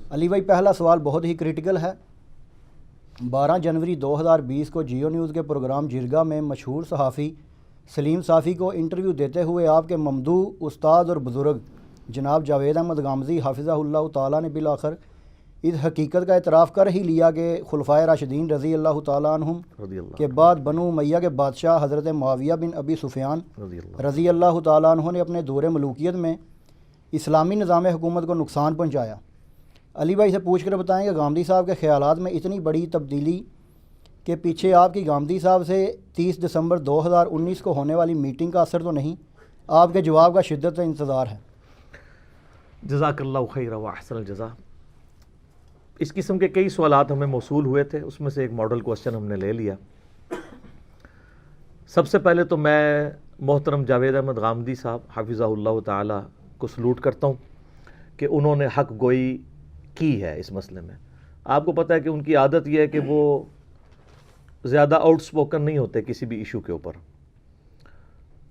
علی بھائی پہلا سوال بہت ہی کریٹیکل ہے۔ 12 جنوری 2020 کو جیو نیوز کے پروگرام جرگا میں مشہور صحافی سلیم صافی کو انٹرویو دیتے ہوئے آپ کے ممدوح استاد اور بزرگ جناب جاوید احمد غامدی حافظہ اللہ تعالیٰ نے بالآخر اس حقیقت کا اعتراف کر ہی لیا کہ خلفائے راشدین رضی اللہ تعالیٰ عنہم کے بعد بنو امیہ کے بادشاہ حضرت معاویہ بن ابی سفیان رضی اللہ تعالیٰ عنہ نے اپنے دور ملوکیت میں اسلامی نظام حکومت کو نقصان پہنچایا۔ علی بھائی سے پوچھ کر بتائیں کہ غامدی صاحب کے خیالات میں اتنی بڑی تبدیلی کے پیچھے آپ کی غامدی صاحب سے 30 دسمبر 2019 کو ہونے والی میٹنگ کا اثر تو نہیں؟ آپ کے جواب کا شدت سے انتظار ہے۔ جزاک اللہ خیر و احسن الجزا۔ اس قسم کے کئی سوالات ہمیں موصول ہوئے تھے، اس میں سے ایک ماڈل کوسچن ہم نے لے لیا۔ سب سے پہلے تو میں محترم جاوید احمد غامدی صاحب حافظہ اللہ تعالی کو سلوٹ کرتا ہوں کہ انہوں نے حق گوئی کی ہے اس مسئلے میں۔ آپ کو پتہ ہے کہ ان کی عادت یہ ہے کہ وہ زیادہ آؤٹ سپوکن نہیں ہوتے کسی بھی ایشو کے اوپر۔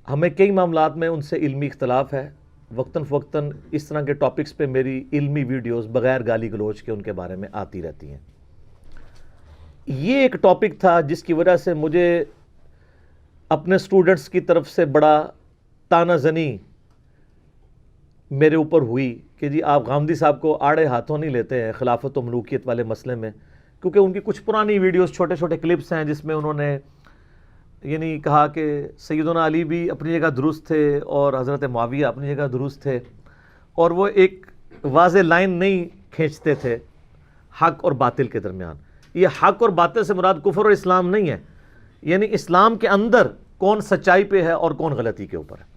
ہمیں کئی معاملات میں ان سے علمی اختلاف ہے، وقتاً فوقتاً اس طرح کے ٹاپکس پہ میری علمی ویڈیوز بغیر گالی گلوچ کے ان کے بارے میں آتی رہتی ہیں۔ یہ ایک ٹاپک تھا جس کی وجہ سے مجھے اپنے سٹوڈنٹس کی طرف سے بڑا تانا زنی میرے اوپر ہوئی کہ جی آپ غامدی صاحب کو آڑے ہاتھوں نہیں لیتے ہیں خلافت و ملوکیت والے مسئلے میں، کیونکہ ان کی کچھ پرانی ویڈیوز چھوٹے چھوٹے کلپس ہیں جس میں انہوں نے یعنی کہا کہ سیدنا علی بھی اپنی جگہ درست تھے اور حضرت معاویہ اپنی جگہ درست تھے، اور وہ ایک واضح لائن نہیں کھینچتے تھے حق اور باطل کے درمیان۔ یہ حق اور باطل سے مراد کفر اور اسلام نہیں ہے، یعنی اسلام کے اندر کون سچائی پہ ہے اور کون غلطی کے اوپر ہے۔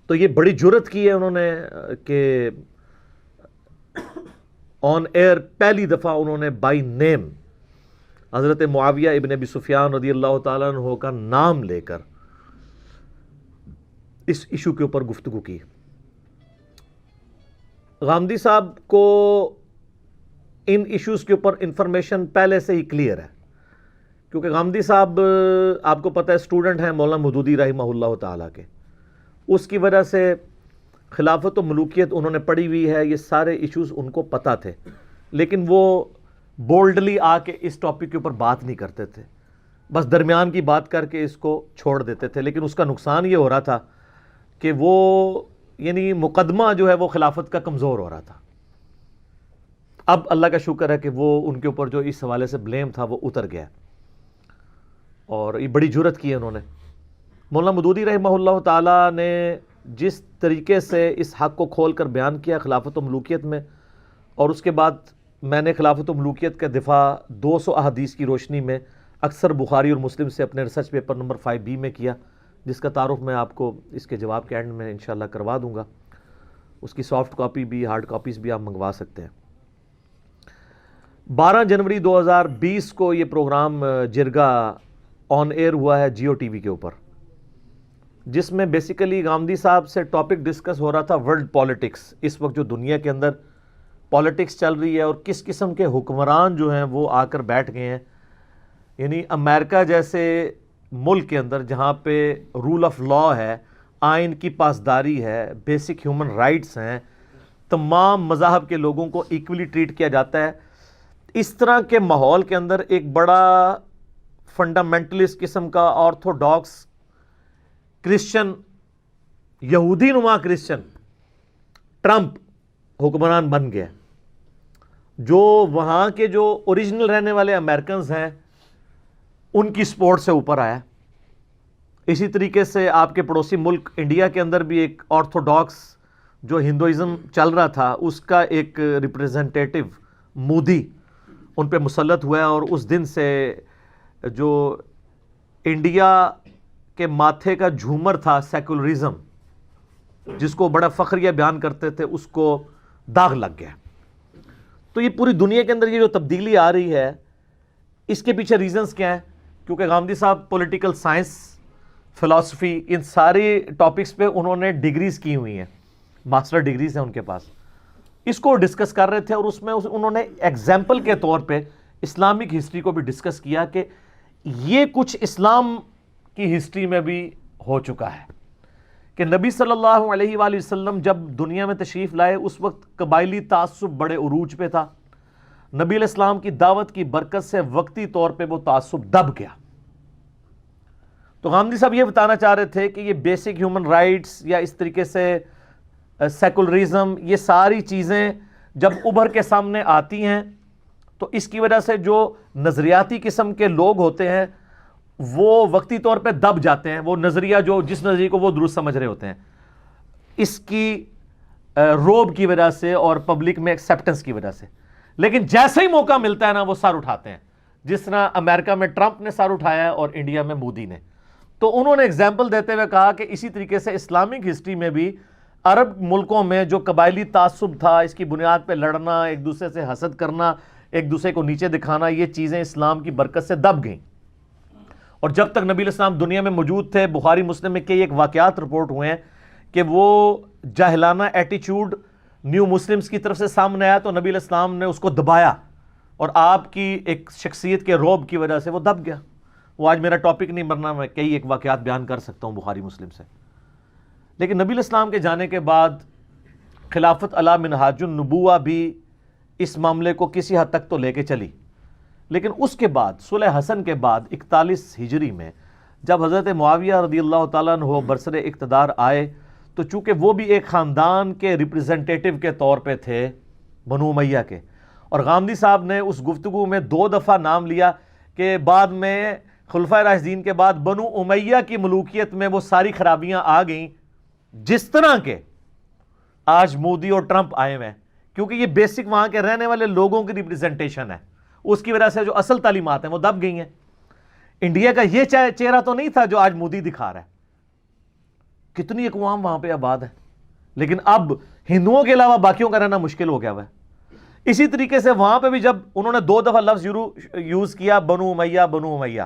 تو یہ بڑی جرت کی ہے انہوں نے کہ آن ایئر پہلی دفعہ انہوں نے بائی نیم حضرت معاویہ ابن ابی سفیان رضی اللہ تعالیٰ عنہ کا نام لے کر اس ایشو کے اوپر گفتگو کی۔ غامدی صاحب کو ان ایشوز کے اوپر انفارمیشن پہلے سے ہی کلیئر ہے، کیونکہ غامدی صاحب آپ کو پتہ ہے اسٹوڈنٹ ہیں مولانا مودودی رحمہ اللہ تعالیٰ کے، اس کی وجہ سے خلافت و ملوکیت انہوں نے پڑھی ہوئی ہے، یہ سارے ایشوز ان کو پتہ تھے، لیکن وہ بولڈلی آ کے اس ٹاپک کے اوپر بات نہیں کرتے تھے، بس درمیان کی بات کر کے اس کو چھوڑ دیتے تھے۔ لیکن اس کا نقصان یہ ہو رہا تھا کہ وہ یعنی مقدمہ جو ہے وہ خلافت کا کمزور ہو رہا تھا۔ اب اللہ کا شکر ہے کہ وہ ان کے اوپر جو اس حوالے سے بلیم تھا وہ اتر گیا، اور یہ بڑی جرت کی ہے انہوں نے۔ مولانا مودودی رحمہ اللہ تعالیٰ نے جس طریقے سے اس حق کو کھول کر بیان کیا خلافت و ملوکیت میں، اور اس کے بعد میں نے خلافت و ملوکیت کا دفاع 200 احادیث کی روشنی میں اکثر بخاری اور مسلم سے اپنے ریسرچ پیپر نمبر 5B میں کیا، جس کا تعارف میں آپ کو اس کے جواب کے اینڈ میں انشاءاللہ کروا دوں گا۔ اس کی سافٹ کاپی بھی ہارڈ کاپیز بھی آپ منگوا سکتے ہیں۔ 12 جنوری 2020 کو یہ پروگرام جرگا آن ایئر ہوا ہے جیو ٹی وی کے اوپر، جس میں بیسیکلی غامدی صاحب سے ٹاپک ڈسکس ہو رہا تھا ورلڈ پالیٹکس، اس وقت جو دنیا کے اندر پالیٹکس چل رہی ہے اور کس قسم کے حکمران جو ہیں وہ آ کر بیٹھ گئے ہیں۔ یعنی امریکہ جیسے ملک کے اندر جہاں پہ رول آف لا ہے، آئین کی پاسداری ہے، بیسک ہیومن رائٹس ہیں، تمام مذاہب کے لوگوں کو ایکولی ٹریٹ کیا جاتا ہے، اس طرح کے ماحول کے اندر ایک بڑا فنڈامنٹلسٹ قسم کا آرتھوڈاکس کرسچن، یہودی نما کرسچن ٹرمپ حکمران بن گیا، جو وہاں کے جو اوریجنل رہنے والے امریکنز ہیں ان کی سپورٹ سے اوپر آیا۔ اسی طریقے سے آپ کے پڑوسی ملک انڈیا کے اندر بھی ایک آرتھوڈاکس جو ہندوازم چل رہا تھا اس کا ایک ریپریزنٹیٹو مودی ان پہ مسلط ہوا ہے، اور اس دن سے جو انڈیا کے ماتھے کا جھومر تھا سیکولرزم، جس کو بڑا فخریہ بیان کرتے تھے، اس کو داغ لگ گیا۔ تو یہ پوری دنیا کے اندر یہ جو تبدیلی آ رہی ہے، اس کے پیچھے ریزنز کیا ہیں؟ کیونکہ غامدی صاحب پولیٹیکل سائنس، فلسفی، ان سارے ٹاپکس پہ انہوں نے ڈگریز کی ہوئی ہیں، ماسٹر ڈگریز ہیں ان کے پاس، اس کو ڈسکس کر رہے تھے، اور اس میں انہوں نے ایگزامپل کے طور پہ اسلامک ہسٹری کو بھی ڈسکس کیا کہ یہ کچھ اسلام کی ہسٹری میں بھی ہو چکا ہے کہ نبی صلی اللہ علیہ وآلہ وسلم جب دنیا میں تشریف لائے اس وقت قبائلی تعصب بڑے عروج پہ تھا. نبی علیہ السلام کی دعوت کی برکت سے وقتی طور پہ وہ تعصب دب گیا. تو غامدی صاحب یہ بتانا چاہ رہے تھے کہ یہ بیسک ہیومن رائٹس یا اس طریقے سے سیکولرزم، یہ ساری چیزیں جب ابھر کے سامنے آتی ہیں تو اس کی وجہ سے جو نظریاتی قسم کے لوگ ہوتے ہیں وہ وقتی طور پہ دب جاتے ہیں. وہ نظریہ جس نظریے کو وہ درست سمجھ رہے ہوتے ہیں، اس کی روب کی وجہ سے اور پبلک میں ایکسیپٹنس کی وجہ سے. لیکن جیسے ہی موقع ملتا ہے نا وہ سر اٹھاتے ہیں، جس طرح امریکہ میں ٹرمپ نے سر اٹھایا ہے اور انڈیا میں مودی نے. تو انہوں نے اگزامپل دیتے ہوئے کہا کہ اسی طریقے سے اسلامک ہسٹری میں بھی عرب ملکوں میں جو قبائلی تعصب تھا، اس کی بنیاد پہ لڑنا، ایک دوسرے سے حسد کرنا، ایک دوسرے کو نیچے دکھانا، یہ چیزیں اسلام کی برکت سے دب گئیں. اور جب تک نبی علیہ السلام دنیا میں موجود تھے، بخاری مسلم میں کئی ایک واقعات رپورٹ ہوئے ہیں کہ وہ جاہلانہ ایٹیچیوڈ نیو مسلمز کی طرف سے سامنے آیا تو نبی علیہ السلام نے اس کو دبایا اور آپ کی ایک شخصیت کے روب کی وجہ سے وہ دب گیا. وہ آج میرا ٹاپک نہیں بننا، میں کئی ایک واقعات بیان کر سکتا ہوں بخاری مسلم سے. لیکن نبی علیہ السلام کے جانے کے بعد خلافت علی منہاج النبوہ بھی اس معاملے کو کسی حد تک تو لے کے چلی. لیکن اس کے بعد صلح حسن کے بعد 41 ہجری میں جب حضرت معاویہ رضی اللہ تعالیٰ عنہ برسر اقتدار آئے تو چونکہ وہ بھی ایک خاندان کے ریپریزنٹیٹیو کے طور پہ تھے بنو امیہ کے، اور غامدی صاحب نے اس گفتگو میں 2 دفعہ نام لیا کہ بعد میں خلفائے راشدین کے بعد بنو امیہ کی ملوکیت میں وہ ساری خرابیاں آ گئیں جس طرح کے آج مودی اور ٹرمپ آئے ہوئے ہیں، کیونکہ یہ بیسک وہاں کے رہنے والے لوگوں کی ریپریزنٹیشن ہے. اس کی وجہ سے جو اصل تعلیمات ہیں وہ دب گئی ہیں. انڈیا کا یہ چہرہ تو نہیں تھا جو آج مودی دکھا رہا ہے. کتنی اقوام وہاں پہ آباد ہیں، لیکن اب ہندوؤں کے علاوہ باقیوں کا رہنا مشکل ہو گیا ہوا ہے. اسی طریقے سے وہاں پہ بھی جب انہوں نے 2 دفعہ لفظ یوز کیا بنو امیہ بنو امیہ،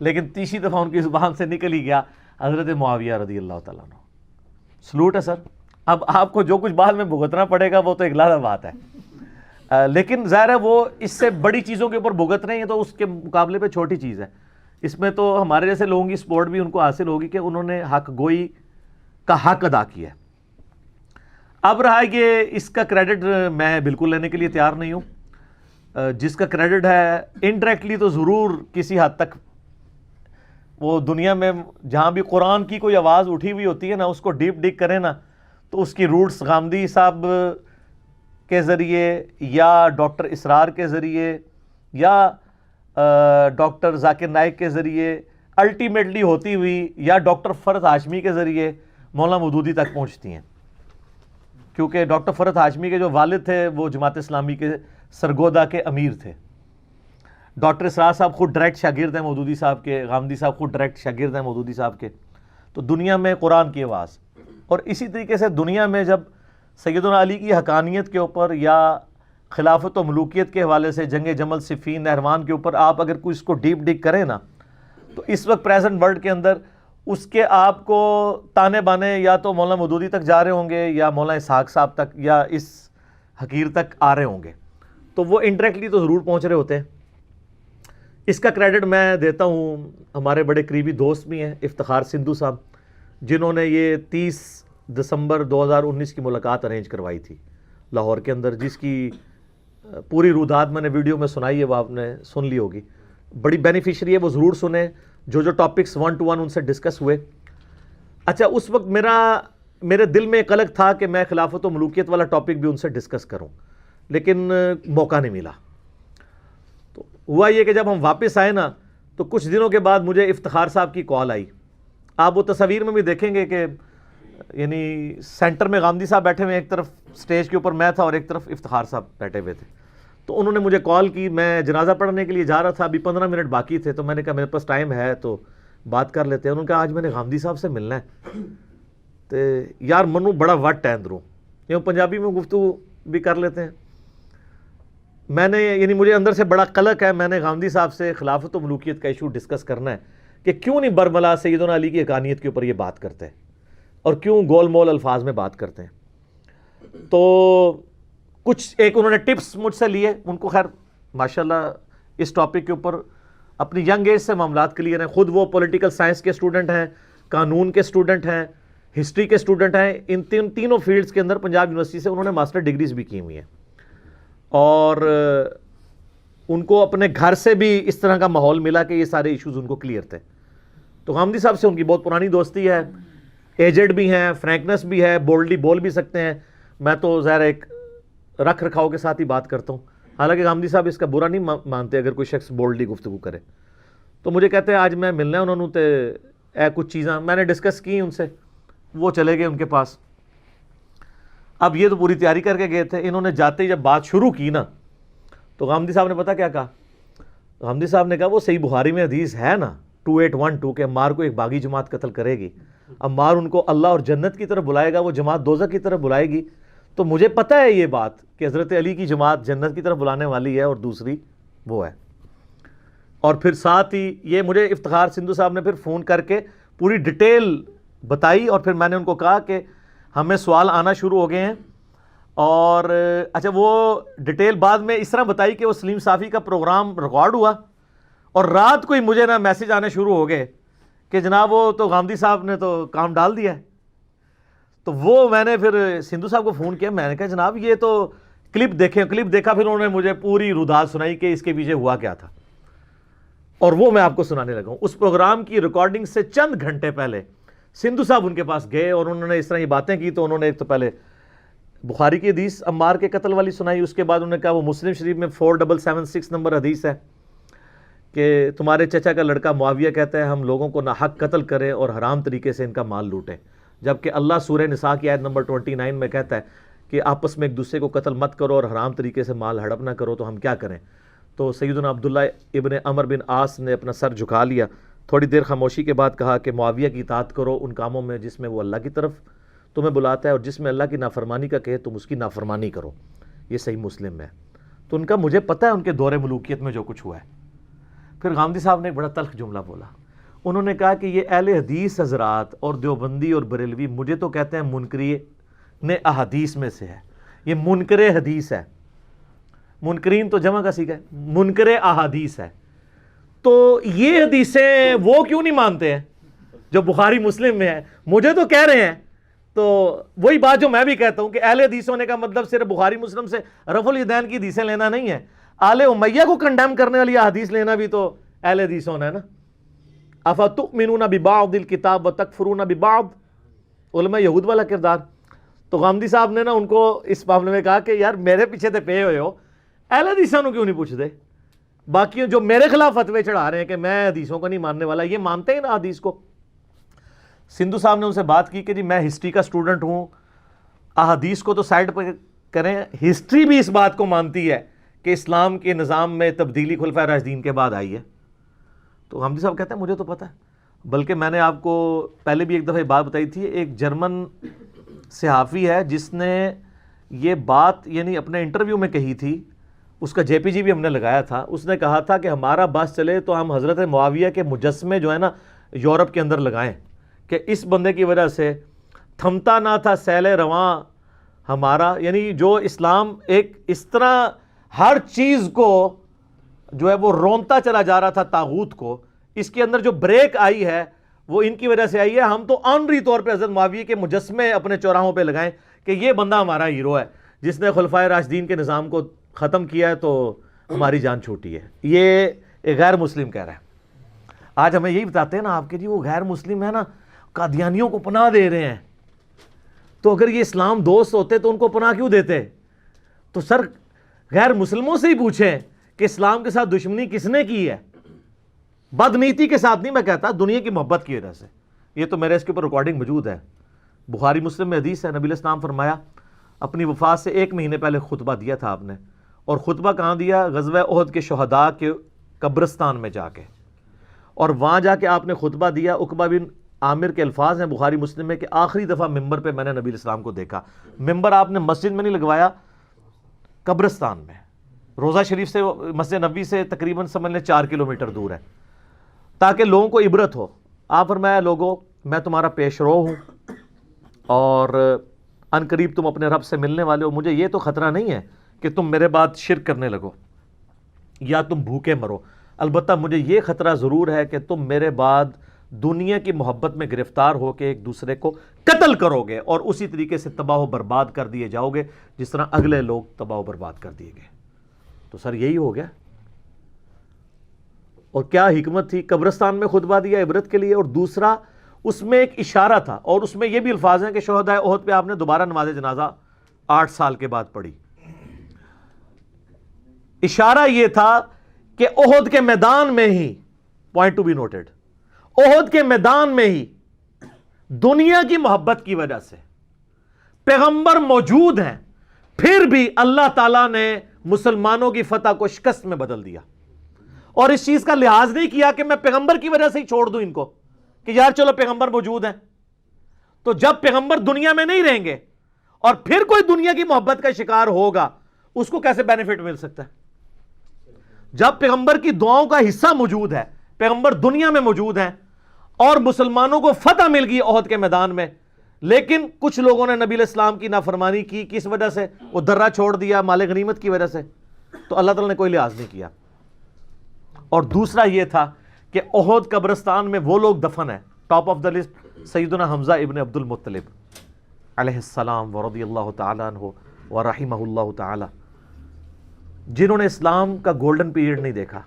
لیکن تیسری دفعہ ان کی زبان سے نکل ہی گیا حضرت معاویہ رضی اللہ تعالیٰ عنہ. سلوٹ ہے سر. اب آپ کو جو کچھ بعد میں بھگتنا پڑے گا وہ تو ایک علیحدہ بات ہے، لیکن ظاہر ہے وہ اس سے بڑی چیزوں کے اوپر بھگت رہے ہیں تو اس کے مقابلے پہ چھوٹی چیز ہے. اس میں تو ہمارے جیسے لوگوں کی سپورٹ بھی ان کو حاصل ہوگی کہ انہوں نے حق گوئی کا حق ادا کیا ہے. اب رہا کہ اس کا کریڈٹ میں بالکل لینے کے لیے تیار نہیں ہوں. جس کا کریڈٹ ہے انڈائریکٹلی تو ضرور کسی حد تک وہ دنیا میں جہاں بھی قرآن کی کوئی آواز اٹھی ہوئی ہوتی ہے نا، اس کو ڈیپ ڈگ کریں نا تو اس کی روٹس غامدی صاحب کے ذریعے یا ڈاکٹر اسرار کے ذریعے یا ڈاکٹر ذاکر نائک کے ذریعے الٹیمیٹلی ہوتی ہوئی یا ڈاکٹر فرحت ہاشمی کے ذریعے مولانا مودودی تک پہنچتی ہیں. کیونکہ ڈاکٹر فرحت ہاشمی کے جو والد تھے وہ جماعت اسلامی کے سرگودا کے امیر تھے. ڈاکٹر اسرار صاحب خود ڈائریکٹ شاگرد ہیں مودودی صاحب کے، غامدی صاحب خود ڈائریکٹ شاگرد ہیں مودودی صاحب کے. تو دنیا میں قرآن کی آواز، اور اسی طریقے سے دنیا میں جب سیدنا علی کی حقانیت کے اوپر یا خلافت و ملوکیت کے حوالے سے جنگ جمل صفین نہروان کے اوپر آپ اگر کوئی اس کو ڈیپ ڈگ کریں نا تو اس وقت پریزنٹ ورلڈ کے اندر اس کے آپ کو تانے بانے یا تو مولانا مودودی تک جا رہے ہوں گے یا مولانا اسحاق صاحب تک یا اس حقیر تک آ رہے ہوں گے. تو وہ انڈائریکٹلی تو ضرور پہنچ رہے ہوتے ہیں. اس کا کریڈٹ میں دیتا ہوں ہمارے بڑے قریبی دوست بھی ہیں افتخار سندھو صاحب، جنہوں نے یہ 30 دسمبر 2019 کی ملاقات ارینج کروائی تھی لاہور کے اندر، جس کی پوری رودات میں نے ویڈیو میں سنائی ہے، وہ آپ نے سن لی ہوگی. بڑی بینیفیشری ہے، وہ ضرور سنیں جو ٹاپکس 1 to 1 ان سے ڈسکس ہوئے. اچھا، اس وقت میرے دل میں ایک الگ تھا کہ میں خلافت و ملوکیت والا ٹاپک بھی ان سے ڈسکس کروں، لیکن موقع نہیں ملا. تو ہوا یہ کہ جب ہم واپس آئے نا تو کچھ دنوں کے بعد مجھے افتخار صاحب کی کال آئی. آپ وہ تصاویر میں بھی دیکھیں گے کہ یعنی سینٹر میں غامدی صاحب بیٹھے ہوئے، ایک طرف سٹیج کے اوپر میں تھا اور ایک طرف افتخار صاحب بیٹھے ہوئے تھے. تو انہوں نے مجھے کال کی، میں جنازہ پڑھنے کے لیے جا رہا تھا، ابھی 15 منٹ باقی تھے. تو میں نے کہا میرے پاس ٹائم ہے تو بات کر لیتے ہیں. انہوں نے کہا آج میں نے غامدی صاحب سے ملنا ہے. تو یار منو بڑا وٹ ہے اندروں، یہ پنجابی میں گفتگو بھی کر لیتے ہیں. میں نے یعنی مجھے اندر سے بڑا قلق ہے. میں نے غامدی صاحب سے خلافت و ملوکیت کا ایشو ڈسکس کرنا ہے کہ کیوں نہیں برملا سیدنا علی کی حقانیت کے اوپر یہ بات کرتے ہیں اور کیوں گول مول الفاظ میں بات کرتے ہیں. تو کچھ ایک انہوں نے ٹپس مجھ سے لیے. ان کو خیر ماشاءاللہ اس ٹاپک کے اوپر اپنی ینگ ایج سے معاملات کلیئر ہیں. خود وہ پولیٹیکل سائنس کے اسٹوڈنٹ ہیں، قانون کے اسٹوڈنٹ ہیں، ہسٹری کے اسٹوڈنٹ ہیں, ان تینوں فیلڈز کے اندر پنجاب یونیورسٹی سے انہوں نے ماسٹر ڈگریز بھی کی ہوئی ہیں, اور ان کو اپنے گھر سے بھی اس طرح کا ماحول ملا کہ یہ سارے ایشوز ان کو کلیئر تھے. تو غامدی صاحب سے ان کی بہت پرانی دوستی ہے, ایجڈ بھی ہیں, فرینکنس بھی ہے, بولڈلی بول بھی سکتے ہیں. میں تو ظاہر ایک رکھ رکھاؤ کے ساتھ ہی بات کرتا ہوں, حالانکہ غامدی صاحب اس کا برا نہیں مانتے اگر کوئی شخص بولڈلی گفتگو کرے. تو مجھے کہتے ہیں آج میں ملنا ہے انہوں نے کچھ چیزاں میں نے ڈسکس کی ان سے, وہ چلے گئے ان کے پاس. اب یہ تو پوری تیاری کر کے گئے تھے, انہوں نے جاتے ہی جب بات شروع کی نا تو غامدی صاحب نے پتا کیا کہا؟ غامدی صاحب نے کہا وہ صحیح بخاری میں حدیث ہے نا 2812 کہ عمار کو ایک باغی جماعت قتل کرے گی, عمار ان کو اللہ اور جنت کی طرف بلائے گا, وہ جماعت دوزخ کی طرف بلائے گی. تو مجھے پتہ ہے یہ بات کہ حضرت علی کی جماعت جنت کی طرف بلانے والی ہے اور دوسری وہ ہے. اور پھر ساتھ ہی یہ مجھے افتخار سندھو صاحب نے پھر فون کر کے پوری ڈیٹیل بتائی, اور پھر میں نے ان کو کہا کہ ہمیں سوال آنا شروع ہو گئے ہیں. اور اچھا وہ ڈیٹیل بعد میں اس طرح بتائی کہ وہ سلیم صافی کا پروگرام ریکارڈ ہوا اور رات کو ہی مجھے نا میسج آنے شروع ہو گئے کہ جناب وہ تو غامدی صاحب نے تو کام ڈال دیا ہے. تو وہ میں نے پھر سندھو صاحب کو فون کیا, میں نے کہا جناب یہ تو کلپ دیکھیں, کلپ دیکھا, پھر انہوں نے مجھے پوری روداد سنائی کہ اس کے پیچھے ہوا کیا تھا, اور وہ میں آپ کو سنانے لگا ہوں. اس پروگرام کی ریکارڈنگ سے چند گھنٹے پہلے سندھو صاحب ان کے پاس گئے اور انہوں نے اس طرح یہ باتیں کی. تو انہوں نے ایک تو پہلے بخاری کی حدیث عمار کے قتل والی سنائی, اس کے بعد انہوں نے کہا وہ مسلم شریف میں 4776 نمبر حدیث ہے کہ تمہارے چچا کا لڑکا معاویہ کہتا ہے ہم لوگوں کو ناحق قتل کریں اور حرام طریقے سے ان کا مال لوٹیں, جبکہ اللہ سورہ نساء کی آیت نمبر 29 میں کہتا ہے کہ آپس میں ایک دوسرے کو قتل مت کرو اور حرام طریقے سے مال ہڑپ نہ کرو, تو ہم کیا کریں؟ تو سیدنا عبداللہ ابن عمر بن عاص نے اپنا سر جھکا لیا, تھوڑی دیر خاموشی کے بعد کہا کہ معاویہ کی اطاعت کرو ان کاموں میں جس میں وہ اللہ کی طرف تمہیں بلاتا ہے, اور جس میں اللہ کی نافرمانی کا کہے تم اس کی نافرمانی کرو. یہ صحیح مسلم میں ہے. تو ان کا مجھے پتہ ہے ان کے دور ملوکیت میں جو کچھ ہوا ہے. پھر غامدی صاحب نے ایک بڑا تلخ جملہ بولا, انہوں نے کہا کہ یہ اہل حدیث حضرات اور دیوبندی اور بریلوی مجھے تو کہتے ہیں منکرین احادیث میں سے ہے, یہ منکر حدیث ہے. منکرین تو جمع کا سیکھا ہے, منکر احادیث ہے. تو یہ حدیثیں وہ کیوں نہیں مانتے ہیں جو بخاری مسلم میں ہے؟ مجھے تو کہہ رہے ہیں. تو وہی بات جو میں بھی کہتا ہوں کہ اہل حدیث ہونے کا مطلب صرف بخاری مسلم سے رفع الیدین کی حدیثیں لینا نہیں ہے, آل امیہ کو کنڈیم کرنے والی حدیث لینا بھی تو اہل حدیث ہونا ہے نا. افتؤمنون ببعض الکتاب وتکفرون ببعض, علماء یہود والا کردار. تو غامدی صاحب نے نا ان کو اس معاملے میں کہا کہ یار میرے پیچھے تے پے ہوئے ہو, اہل حدیثوں کیوں نہیں پوچھتے؟ باقی جو میرے خلاف فتوے چڑھا رہے ہیں کہ میں حدیثوں کو نہیں ماننے والا, یہ مانتے ہیں نا حدیث کو. سندھو صاحب نے ان سے بات کی کہ جی میں ہسٹری کا اسٹوڈنٹ ہوں, احادیث کو تو سائڈ پہ کریں, ہسٹری بھی اس بات کو مانتی ہے کہ اسلام کے نظام میں تبدیلی خلفائے راشدین کے بعد آئی ہے. تو غامدی صاحب کہتے ہیں مجھے تو پتہ ہے, بلکہ میں نے آپ کو پہلے بھی ایک دفعہ بات بتائی تھی, ایک جرمن صحافی ہے جس نے یہ بات یعنی اپنے انٹرویو میں کہی تھی, اس کا JPG بھی ہم نے لگایا تھا. اس نے کہا تھا کہ ہمارا بس چلے تو ہم حضرت معاویہ کے مجسمے جو ہے نا یورپ کے اندر لگائیں, کہ اس بندے کی وجہ سے تھمتا نہ تھا سیل رواں ہمارا. یعنی جو اسلام ایک اس طرح ہر چیز کو جو ہے وہ رونتا چلا جا رہا تھا طاغوت کو, اس کے اندر جو بریک آئی ہے وہ ان کی وجہ سے آئی ہے. ہم تو آنری طور پہ حضرت معاویہ کے مجسمے اپنے چوراہوں پہ لگائیں کہ یہ بندہ ہمارا ہیرو ہے جس نے خلفائے راشدین کے نظام کو ختم کیا ہے, تو ہماری جان چھوٹی ہے. یہ ایک غیر مسلم کہہ رہا ہے. آج ہمیں یہی بتاتے ہیں نا آپ کے جی وہ غیر مسلم ہے نا, قادیانیوں کو پناہ دے رہے ہیں. تو اگر یہ اسلام دوست ہوتے تو ان کو پناہ کیوں دیتے؟ تو سر غیر مسلموں سے ہی پوچھیں کہ اسلام کے ساتھ دشمنی کس نے کی ہے. بدنیتی کے ساتھ نہیں میں کہتا, دنیا کی محبت کی وجہ سے. یہ تو میرے اس کے اوپر ریکارڈنگ موجود ہے, بخاری مسلم میں حدیث ہے. نبی علیہ السلام فرمایا اپنی وفات سے 1 مہینے پہلے خطبہ دیا تھا آپ نے, اور خطبہ کہاں دیا؟ غزوہ احد کے شہداء کے قبرستان میں جا کے, اور وہاں جا کے آپ نے خطبہ دیا. عقبہ بن عامر کے الفاظ ہیں بخاری مسلم میں کہ آخری دفعہ ممبر پہ میں نے نبی علیہ السلام کو دیکھا. ممبر آپ نے مسجد میں نہیں لگوایا, قبرستان میں. روضہ شریف سے مسجد نبوی سے تقریباً سمجھ لیں 4 کلومیٹر دور ہے, تاکہ لوگوں کو عبرت ہو. آپ فرمایا لوگوں میں تمہارا پیش رو ہوں اور ان قریب تم اپنے رب سے ملنے والے ہو. مجھے یہ تو خطرہ نہیں ہے کہ تم میرے بعد شرک کرنے لگو یا تم بھوکے مرو. البتہ مجھے یہ خطرہ ضرور ہے کہ تم میرے بعد دنیا کی محبت میں گرفتار ہو کے ایک دوسرے کو قتل کرو گے اور اسی طریقے سے تباہ و برباد کر دیے جاؤ گے جس طرح اگلے لوگ تباہ و برباد کر دیے گئے. تو سر یہی ہو گیا. اور کیا حکمت تھی, قبرستان میں خطبہ دیا عبرت کے لیے, اور دوسرا اس میں ایک اشارہ تھا, اور اس میں یہ بھی الفاظ ہیں کہ شہدائے احد پہ آپ نے دوبارہ نماز جنازہ 8 سال کے بعد پڑھی. اشارہ یہ تھا کہ احد کے میدان میں ہی, پوائنٹ ٹو بی نوٹڈ, احد کے میدان میں ہی دنیا کی محبت کی وجہ سے پیغمبر موجود ہیں, پھر بھی اللہ تعالیٰ نے مسلمانوں کی فتح کو شکست میں بدل دیا, اور اس چیز کا لحاظ نہیں کیا کہ میں پیغمبر کی وجہ سے ہی چھوڑ دوں ان کو, کہ یار چلو پیغمبر موجود ہیں. تو جب پیغمبر دنیا میں نہیں رہیں گے اور پھر کوئی دنیا کی محبت کا شکار ہوگا, اس کو کیسے بینیفٹ مل سکتا ہے؟ جب پیغمبر کی دعاؤں کا حصہ موجود ہے, پیغمبر دنیا میں موجود ہیں, اور مسلمانوں کو فتح مل گئی احد کے میدان میں, لیکن کچھ لوگوں نے نبی علیہ السلام کی نافرمانی کی, کس وجہ سے؟ وہ درہ چھوڑ دیا مال غنیمت کی وجہ سے, تو اللہ تعالیٰ نے کوئی لحاظ نہیں کیا. اور دوسرا یہ تھا کہ احد قبرستان میں وہ لوگ دفن ہیں, ٹاپ آف دا لسٹ سیدنا حمزہ ابن عبد المطلب علیہ السلام ورضی اللہ تعالیٰ عنہ ورحمہ اللہ تعالیٰ, جنہوں نے اسلام کا گولڈن پیریڈ نہیں دیکھا,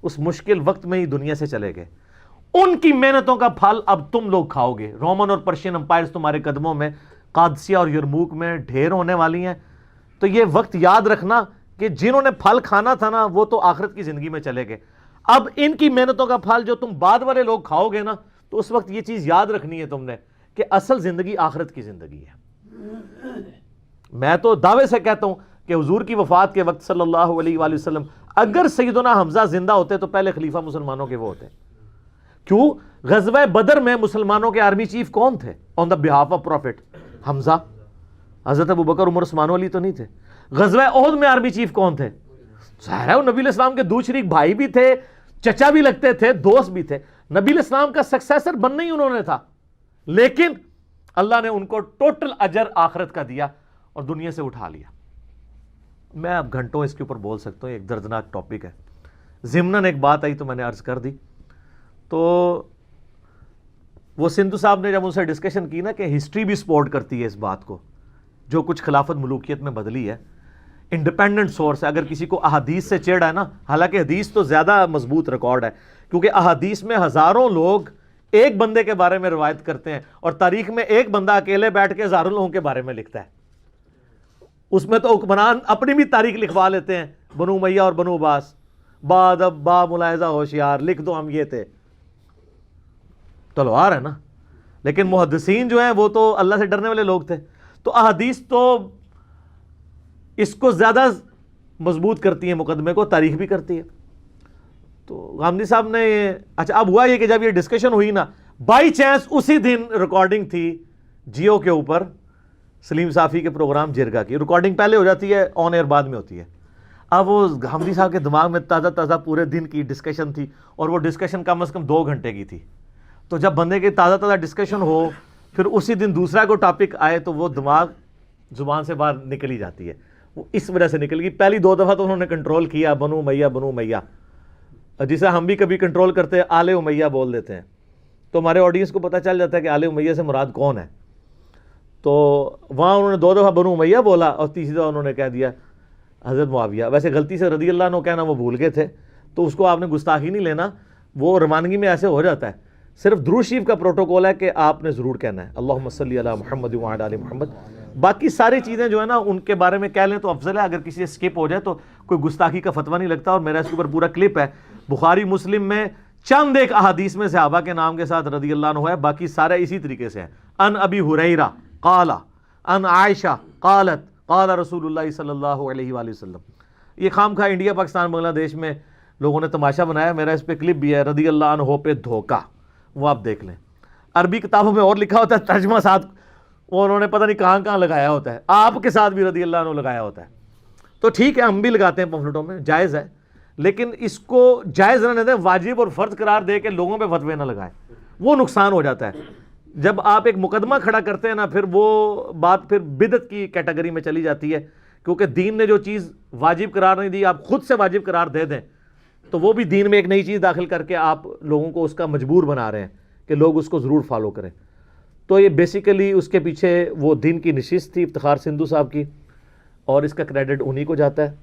اس مشکل وقت میں ہی دنیا سے چلے گئے. ان کی محنتوں کا پھل اب تم لوگ کھاؤ گے. رومن اور پرشین امپائرز تمہارے قدموں میں, قادسیہ اور یرموک میں ڈھیر ہونے والی ہیں. تو یہ وقت یاد رکھنا کہ جنہوں نے پھل کھانا تھا نا, وہ تو آخرت کی زندگی میں چلے گئے. اب ان کی محنتوں کا پھل جو تم بعد والے لوگ کھاؤ گے نا, تو اس وقت یہ چیز یاد رکھنی ہے تم نے کہ اصل زندگی آخرت کی زندگی ہے. میں تو دعوے سے کہتا ہوں کہ حضور کی وفات کے وقت صلی اللہ علیہ وآلہ وسلم اگر سیدنا حمزہ زندہ ہوتے تو پہلے خلیفہ مسلمانوں کے وہ ہوتے. کیوں؟ غزوہ بدر میں مسلمانوں کے آرمی چیف کون تھے آن دا بہاف آف پروفٹ؟ حمزہ. حضرت ابوبکر عمر عثمان علی تو نہیں تھے. غزوہ احد میں آرمی چیف کون تھے؟ ظاہر ہے وہ نبی علیہ السلام کے دو شریک بھائی بھی تھے, چچا بھی لگتے تھے, دوست بھی تھے. نبی علیہ السلام کا سکسیسر بننا ہی انہوں نے تھا, لیکن اللہ نے ان کو ٹوٹل اجر آخرت کا دیا اور دنیا سے اٹھا لیا. میں اب گھنٹوں اس کے اوپر بول سکتا ہوں, ایک دردناک ٹاپک ہے. ضمناً ایک بات آئی تو میں نے عرض کر دی. تو وہ سندھو صاحب نے جب ان سے ڈسکشن کی نا کہ ہسٹری بھی سپورٹ کرتی ہے اس بات کو, جو کچھ خلافت ملوکیت میں بدلی ہے, انڈیپینڈنٹ سورس ہے. اگر کسی کو احادیث سے چڑھ ہے نا, حالانکہ حدیث تو زیادہ مضبوط ریکارڈ ہے, کیونکہ احادیث میں ہزاروں لوگ ایک بندے کے بارے میں روایت کرتے ہیں, اور تاریخ میں ایک بندہ اکیلے بیٹھ کے ہزاروں لوگوں کے بارے میں لکھتا ہے. اس میں تو حکمران اپنی بھی تاریخ لکھوا لیتے ہیں, بنو امیہ اور بنو عباس, بعد اب با ملاحظہ ہوشیار, لکھ دو ہم یہ تھے. تلوار ہے نا. لیکن محدثین جو ہیں وہ تو اللہ سے ڈرنے والے لوگ تھے. تو احادیث تو اس کو زیادہ مضبوط کرتی ہیں, مقدمے کو تاریخ بھی کرتی ہے. تو غامدی صاحب نے, اچھا اب ہوا یہ کہ جب یہ ڈسکشن ہوئی نا, بائی چانس اسی دن ریکارڈنگ تھی جیو کے اوپر سلیم صافی کے پروگرام جرگا کی. ریکارڈنگ پہلے ہو جاتی ہے, آن ایئر بعد میں ہوتی ہے. اب وہ غامدی صاحب کے دماغ میں تازہ تازہ پورے دن کی ڈسکشن تھی, اور وہ ڈسکشن کم از کم 2 گھنٹے کی تھی. تو جب بندے کی تازہ تازہ ڈسکشن ہو, پھر اسی دن دوسرا کو ٹاپک آئے, تو وہ دماغ زبان سے باہر نکل ہی جاتی ہے. وہ اس وجہ سے نکل گئی. پہلی 2 دفعہ تو انہوں نے کنٹرول کیا, بنو امیہ بنو امیہ, جسے ہم بھی کبھی کنٹرول کرتے ہیں آل امیہ بول دیتے ہیں, تو ہمارے آڈینس کو پتہ چل جاتا ہے کہ آل امیہ سے مراد کون ہے. تو وہاں انہوں نے 2 دفعہ بنو امیہ بولا, اور تیسری دفعہ انہوں نے کہہ دیا حضرت معاویہ. ویسے غلطی سے رضی اللہ عنہ کہنا وہ بھول گئے تھے, تو اس کو آپ نے گستاخی نہیں لینا, وہ روانگی میں ایسے ہو جاتا ہے. صرف درود شریف کا پروٹوکول ہے کہ آپ نے ضرور کہنا ہے اللہم صلی علی محمد وعلی آل محمد. باقی ساری چیزیں جو ہے نا ان کے بارے میں کہہ لیں تو افضل ہے. اگر کسی سے سکپ ہو جائے تو کوئی گستاخی کا فتویٰ نہیں لگتا. اور میرا اس کے اوپر پورا کلپ ہے, بخاری مسلم میں چند ایک احادیث میں صحابہ کے نام کے ساتھ رضی اللہ عنہ ہے, باقی سارے اسی طریقے سے ہیں. ان ابی ہریرہ قال ان عائشہ قالت قال رسول اللہ صلی اللہ علیہ وآلہ وسلم. یہ خام خواہ انڈیا پاکستان بنگلہ دیش میں لوگوں نے تماشا بنایا. میرا اس پہ کلپ بھی ہے, رضی اللہ عنہ پہ دھوکہ, وہ آپ دیکھ لیں. عربی کتابوں میں اور لکھا ہوتا ہے, ترجمہ ساتھ وہ انہوں نے پتہ نہیں کہاں کہاں لگایا ہوتا ہے. آپ کے ساتھ بھی رضی اللہ عنہ لگایا ہوتا ہے. تو ٹھیک ہے, ہم بھی لگاتے ہیں پمفلٹوں میں, جائز ہے, لیکن اس کو جائز نہ دیں, واجب اور فرض قرار دے کے لوگوں پہ فتوے نہ لگائیں, وہ نقصان ہو جاتا ہے. جب آپ ایک مقدمہ کھڑا کرتے ہیں نا, پھر وہ بات پھر بدعت کی کیٹیگری میں چلی جاتی ہے, کیونکہ دین نے جو چیز واجب قرار نہیں دی آپ خود سے واجب قرار دے دیں, تو وہ بھی دین میں ایک نئی چیز داخل کر کے آپ لوگوں کو اس کا مجبور بنا رہے ہیں کہ لوگ اس کو ضرور فالو کریں. تو یہ بیسیکلی اس کے پیچھے وہ دن کی نشست تھی افتخار سندھو صاحب کی, اور اس کا کریڈٹ انہی کو جاتا ہے.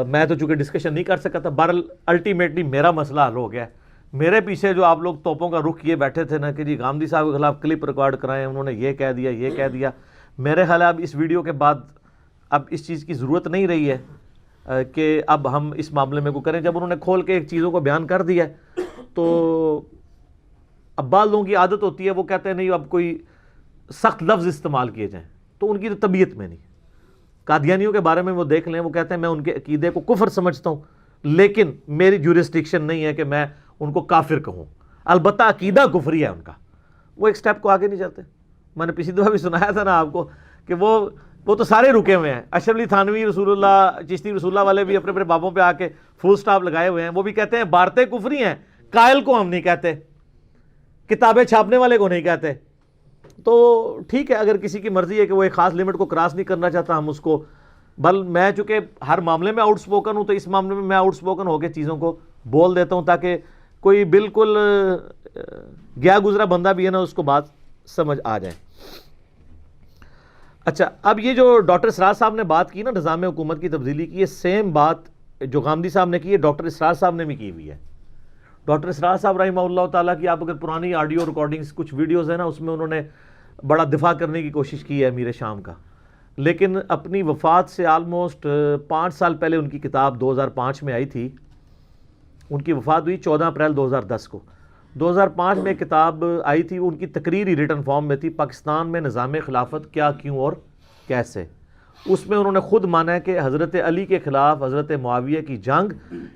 میں تو چونکہ ڈسکشن نہیں کر سکا تھا, بہرحال الٹیمیٹلی میرا مسئلہ حل ہو گیا ہے. میرے پیچھے جو آپ لوگ توپوں کا رخ کیے بیٹھے تھے نا کہ جی گامدی صاحب کے خلاف کلپ ریکارڈ کرائیں, انہوں نے یہ کہہ دیا یہ کہہ دیا, میرے خیال ہے اب اس ویڈیو کے بعد اب اس چیز کی ضرورت نہیں رہی ہے کہ اب ہم اس معاملے میں کو کریں. جب انہوں نے کھول کے ایک چیزوں کو بیان کر دیا ہے تو اب بعض لوگوں کی عادت ہوتی ہے, وہ کہتے ہیں نہیں اب کوئی سخت لفظ استعمال کیے جائیں, تو ان کی تو طبیعت میں نہیں. قادیانیوں کے بارے میں وہ دیکھ لیں, وہ کہتے ہیں میں ان کے عقیدے کو کفر سمجھتا ہوں لیکن میری جورسڈکشن نہیں ہے کہ میں ان کو کافر کہوں. البتہ عقیدہ کفری ہے ان کا, وہ ایک سٹیپ کو آگے نہیں جاتے. میں نے پچھلی دفعہ بھی سنایا تھا نا آپ کو کہ وہ تو سارے رکے ہوئے ہیں. اشرف علی تھانوی, رسول اللہ, چشتی رسول اللہ والے بھی اپنے اپنے بابوں پہ آ کے فل سٹاپ لگائے ہوئے ہیں. وہ بھی کہتے ہیں بارتیں کفری ہیں, قائل کو ہم نہیں کہتے, کتابیں چھاپنے والے کو نہیں کہتے. تو ٹھیک ہے, اگر کسی کی مرضی ہے کہ وہ ایک خاص لمٹ کو کراس نہیں کرنا چاہتا, ہم اس کو, بل میں چونکہ ہر معاملے میں آؤٹ سپوکن ہوں تو اس معاملے میں میں آؤٹ سپوکن ہو کے چیزوں کو بول دیتا ہوں تاکہ کوئی بالکل گیا گزرا بندہ بھی ہے نا اس کو بات سمجھ آ جائے. اچھا, اب یہ جو ڈاکٹر اسرار صاحب نے بات کی نا نظام حکومت کی تبدیلی کی, یہ سیم بات جو غامدی صاحب نے کی ہے ڈاکٹر اسرار صاحب نے بھی کی ہوئی ہے. ڈاکٹر اسرار صاحب رحمہ اللہ تعالیٰ کی آپ اگر پرانی آڈیو ریکارڈنگز کچھ ویڈیوز ہیں نا, اس میں انہوں نے بڑا دفاع کرنے کی کوشش کی ہے امیر شام کا, لیکن اپنی وفات سے آلموسٹ 5 سال پہلے ان کی کتاب 2005 میں آئی تھی. ان کی وفات ہوئی 14 اپریل 2010 کو. 2005 میں کتاب آئی تھی, ان کی تقریر ہی ریٹن فارم میں تھی, پاکستان میں نظام خلافت کیا, کیوں اور کیسے. اس میں انہوں نے خود مانا ہے کہ حضرت علی کے خلاف حضرت معاویہ کی جنگ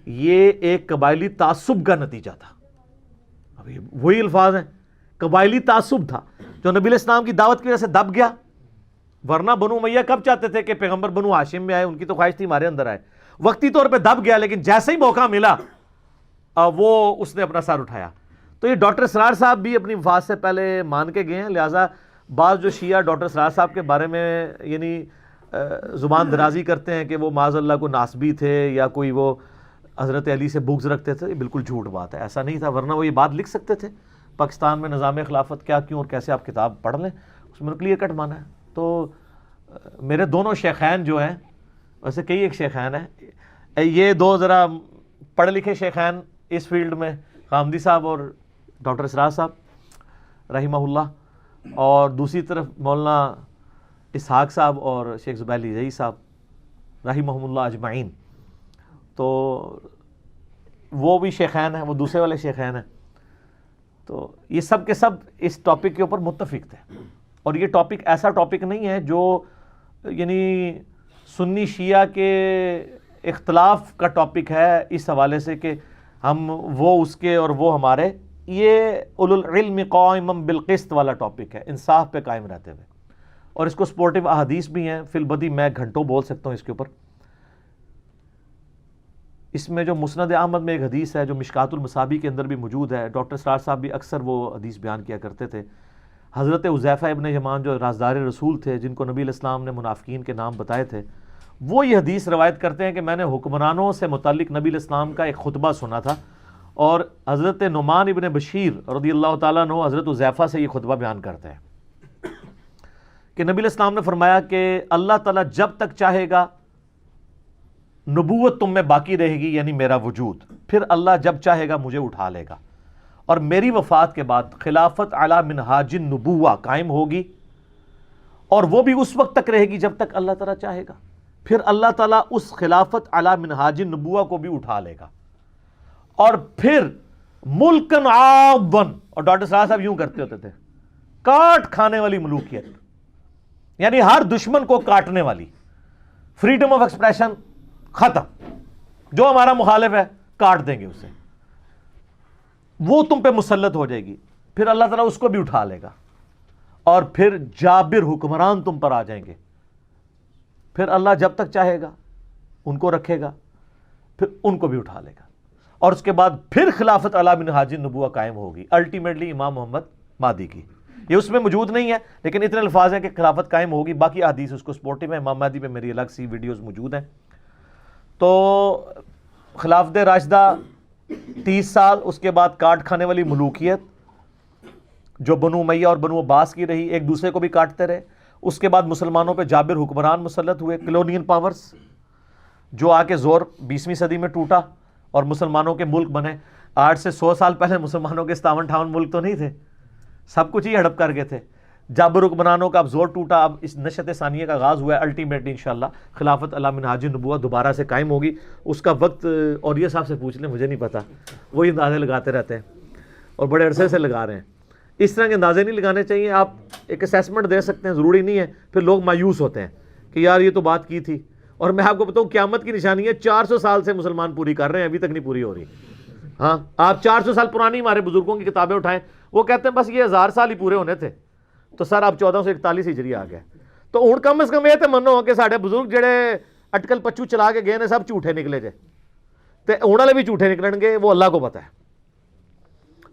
یہ ایک قبائلی تعصب کا نتیجہ تھا. اب وہی الفاظ ہیں, قبائلی تعصب تھا جو نبی علیہ السلام کی دعوت کی وجہ سے دب گیا. ورنہ بنو امیہ کب چاہتے تھے کہ پیغمبر بنو ہاشم میں آئے, ان کی تو خواہش تھی ہمارے اندر آئے. وقتی طور پہ دب گیا, لیکن جیسے ہی موقع ملا وہ اس نے اپنا سر اٹھایا. تو یہ ڈاکٹر اسرار صاحب بھی اپنی وفات سے پہلے مان کے گئے ہیں. لہٰذا بعض جو شیعہ ڈاکٹر اسرار صاحب کے بارے میں یعنی زبان درازی کرتے ہیں کہ وہ معاذ اللہ کو ناسبی تھے یا کوئی وہ حضرت علی سے بغض رکھتے تھے, یہ بالکل جھوٹ بات ہے, ایسا نہیں تھا. ورنہ وہ یہ بات لکھ سکتے تھے, پاکستان میں نظام خلافت کیا, کیوں اور کیسے, آپ کتاب پڑھ لیں, اس میں کلیئر کٹ مانا ہے. تو میرے دونوں شیخین جو ہیں, ویسے کئی ایک شیخین ہیں, یہ دو ذرا پڑھے لکھے شیخین اس فیلڈ میں, غامدی صاحب اور ڈاکٹر اسرار صاحب رحمہ اللہ, اور دوسری طرف مولانا اسحاق صاحب اور شیخ زبیر رضوی صاحب رحمہم اللہ اجمعین. تو وہ بھی شیخین ہیں, وہ دوسرے والے شیخین ہیں. تو یہ سب کے سب اس ٹاپک کے اوپر متفق تھے, اور یہ ٹاپک ایسا ٹاپک نہیں ہے جو یعنی سنی شیعہ کے اختلاف کا ٹاپک ہے اس حوالے سے کہ ہم وہ اس کے اور وہ ہمارے. یہ اولو العلم قائما بالقسط والا ٹاپک ہے, انصاف پہ قائم رہتے ہوئے, اور اس کو سپورٹیو احادیث بھی ہیں. فی البدی میں گھنٹوں بول سکتا ہوں اس کے اوپر. اس میں جو مسند احمد میں ایک حدیث ہے جو مشکات المصابیح کے اندر بھی موجود ہے, ڈاکٹر اسرار صاحب بھی اکثر وہ حدیث بیان کیا کرتے تھے. حضرت حذیفہ ابن یمان جو رازدار رسول تھے, جن کو نبی علیہ السلام نے منافقین کے نام بتائے تھے, وہ یہ حدیث روایت کرتے ہیں کہ میں نے حکمرانوں سے متعلق نبی علیہ السلام کا ایک خطبہ سنا تھا, اور حضرت نعمان ابن بشیر رضی اللہ تعالیٰ عنہ حضرت حذیفہ سے یہ خطبہ بیان کرتے ہیں کہ نبی علیہ السلام نے فرمایا کہ اللہ تعالیٰ جب تک چاہے گا نبوت تم میں باقی رہے گی, یعنی میرا وجود, پھر اللہ جب چاہے گا مجھے اٹھا لے گا, اور میری وفات کے بعد خلافت علی منہاج النبوہ قائم ہوگی, اور وہ بھی اس وقت تک رہے گی جب تک اللہ تعالیٰ چاہے گا. پھر اللہ تعالیٰ اس خلافت علی منہاج النبوہ کو بھی اٹھا لے گا, اور پھر ملکن عاضن, اور ڈاکٹر صاحب یوں کرتے ہوتے تھے, کاٹ کھانے والی ملوکیت, یعنی ہر دشمن کو کاٹنے والی, فریڈم آف ایکسپریشن ختم, جو ہمارا مخالف ہے کاٹ دیں گے اسے, وہ تم پہ مسلط ہو جائے گی. پھر اللہ تعالیٰ اس کو بھی اٹھا لے گا, اور پھر جابر حکمران تم پر آ جائیں گے. پھر اللہ جب تک چاہے گا ان کو رکھے گا, پھر ان کو بھی اٹھا لے گا, اور اس کے بعد پھر خلافت علی منہاج النبوہ قائم ہوگی, الٹیمیٹلی امام محمد مہدی کی. یہ اس میں موجود نہیں ہے, لیکن اتنے الفاظ ہیں کہ خلافت قائم ہوگی. باقی حدیث اس کو سپورٹیو ہے, امام مہدی پہ میری الگ سی ویڈیوز موجود ہیں. تو خلافت راشدہ 30 سال، اس کے بعد کاٹ کھانے والی ملوکیت جو بنو امیہ اور بنو عباس کی رہی، ایک دوسرے کو بھی کاٹتے رہے. اس کے بعد مسلمانوں پہ جابر حکمران مسلط ہوئے، کلونیل پاورز، جو آ کے زور 20ویں صدی میں ٹوٹا اور مسلمانوں کے ملک بنے. آج سے 100 سال پہلے مسلمانوں کے 57-58 ملک تو نہیں تھے، سب کچھ ہی ہڑپ کر کے تھے. جابر حکمرانوں کا اب زور ٹوٹا، اب اس نشت ثانیہ کا آغاز ہوا ہے. الٹیمیٹلی انشاءاللہ خلافت علی منہاج النبوۃ دوبارہ سے قائم ہوگی. اس کا وقت اور یہ صاحب سے پوچھ لیں، مجھے نہیں پتا، وہی اندازے لگاتے رہتے ہیں اور بڑے عرصے سے لگا رہے ہیں. اس طرح کے اندازے نہیں لگانے چاہیے. آپ ایک اسیسمنٹ دے سکتے ہیں، ضروری نہیں ہے. پھر لوگ مایوس ہوتے ہیں کہ یار یہ تو بات کی تھی. اور میں آپ کو بتاؤں قیامت کی نشانی ہے، 400 سال سے مسلمان پوری کر رہے ہیں، ابھی تک نہیں پوری ہو رہی. ہاں، آپ 400 سال پرانی ہمارے بزرگوں کی کتابیں اٹھائیں، وہ کہتے ہیں بس یہ 1000 سال ہی پورے ہونے تھے. تو سر اب 1441 ہجری آ گیا. تو ہوں کم از کم یہ تو منو کہ سارے بزرگ جڑے اٹکل پچو چلا کے گئے نے سب جھوٹے نکلے جے، تے ہوں والے بھی جھوٹے نکلن گے، وہ اللہ کو پتہ ہے.